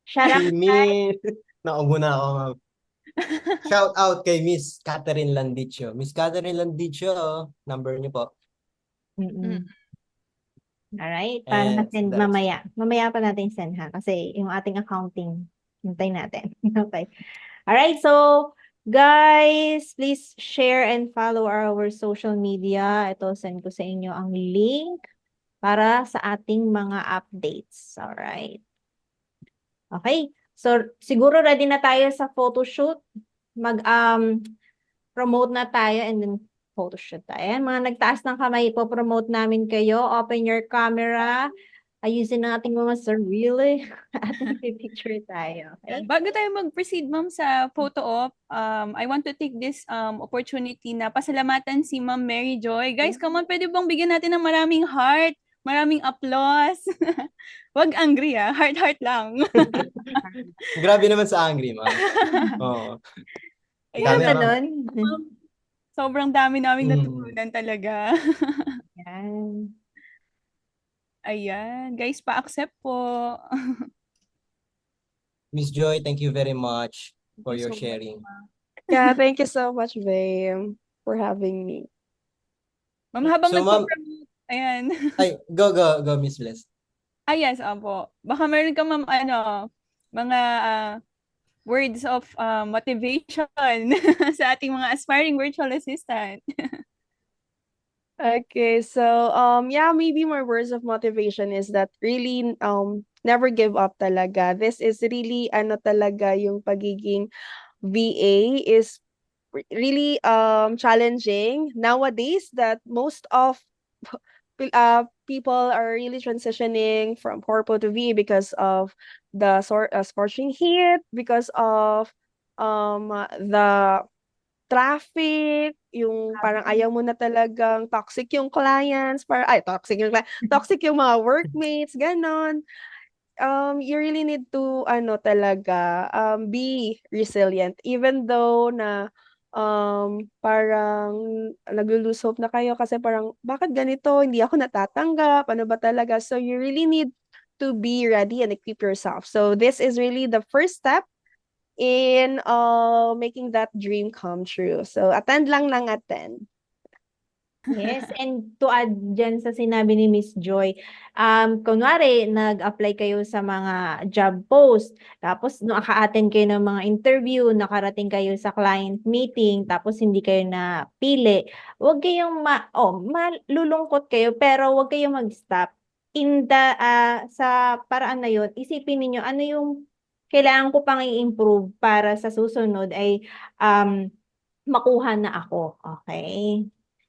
Shoutout. Si Miss, naubo na ako, ma'am. Shout out kay Miss Catherine Landicho. Miss Catherine Landicho, number niyo po. Alright, para And na-send that's- mamaya. Mamaya pa natin send ha, kasi yung ating accounting, hintay natin. Okay. Alright, so guys, please share and follow our social media. Ito, send ko sa inyo ang link para sa ating mga updates. Alright. Okay, so siguro ready na tayo sa photoshoot. Promote na tayo and then photoshoot tayo. Ayan, mga nagtaas ng kamay, ipopromote namin kayo. Open your camera. Ayusin ang ating mga sarili. At picture tayo. Okay? Bago tayo mag-proceed, ma'am, sa photo op, I want to take this opportunity na pasalamatan si Ma'am Mary Joy. Guys, come on, pwede bang bigyan natin ng maraming heart, maraming applause? Wag angry heart lang. Grabe naman sa angry, ma'am. Oo. Ano Dami, ba ma'am. nun? Sobrang dami naming natutunan talaga. Yan. Ayan. Guys, pa-accept po. Miss Joy, thank you very much for Thank you your so much, sharing. ma'am. Yeah, thank you so much, babe, for having me. Ma'am, habang So, ma'am, nagpo-promote, ayan. ay, go, Miss Bless. Yes, opo. Baka meron ka, ma'am, mga words of motivation sa ating mga aspiring virtual assistant. Okay, so yeah, maybe my words of motivation is that really never give up talaga. This is really ano talaga yung pagiging VA is really challenging nowadays that most of people are really transitioning from corpo to VA because of the scorching heat, because of the traffic, yung parang ayaw mo na talagang toxic yung clients, toxic yung mga workmates, ganon. You really need to talaga be resilient even though na parang naglo-lose hope na kayo kasi parang bakit ganito, hindi ako natatanggap, ano ba talaga? So you really need to be ready and equip yourself. So this is really the first step in making that dream come true. So attend lang ng attend. Yes, and to add dyan sa sinabi ni Miss Joy, kunwari, nag-apply kayo sa mga job post, tapos naka-attend kayo ng mga interview, nakarating kayo sa client meeting, tapos hindi kayo napili, huwag kayong malulungkot kayo, pero huwag kayong mag-stop. Sa paraan na yun, isipin niyo ano yung kailangan ko pang i-improve para sa susunod ay makuha na ako. Okay?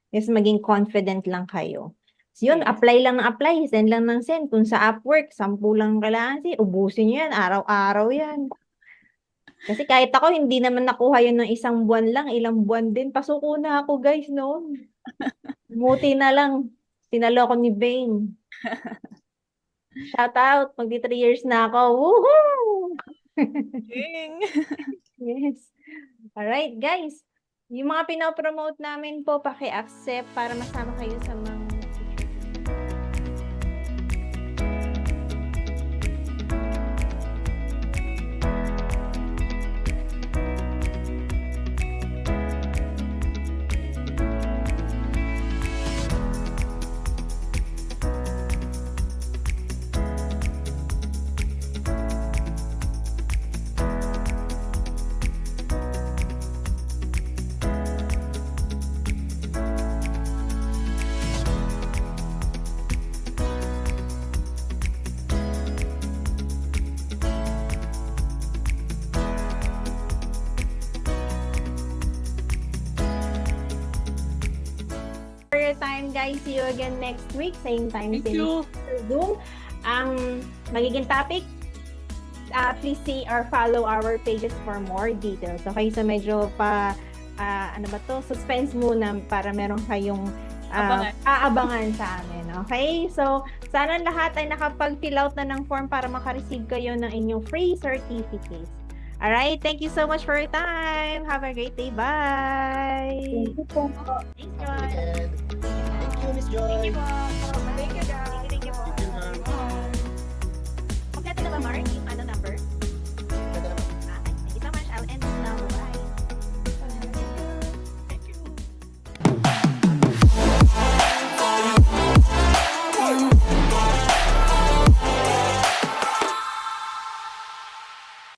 Yes, maging confident lang kayo. So yun, Yes. apply lang ng apply, send lang ng send. Kung sa Upwork, 10 lang kailangan ubusin nyo yan, araw-araw yan. Kasi kahit ako, hindi naman nakuha yun ng isang buwan lang, ilang buwan din. Pasuko na ako, guys, noon. Buti na lang, sinalo ko ni Bane. Shout out, magdi 3 years na ako. Woohoo! Ding! Yes. Alright, guys. Yung mga pinapromote namin po, paki-accept para masama kayo sa mga for your time, guys. See you again next week. Same time, Thank same you. Zoom. Ang magiging topic, please see or follow our pages for more details. Okay, so medyo suspense muna para meron kayong aabangan sa amin. Okay, so sana lahat ay nakapag-fill out na ng form para makareceive kayo ng inyong free certificates. Alright, thank you so much for your time. Have a great day. Bye! Thank you po. Thanks, Joy. Thank you, Miss Joy. Thank you po. Thank you, guys. Thank you po. Thank you, ma'am. Bye.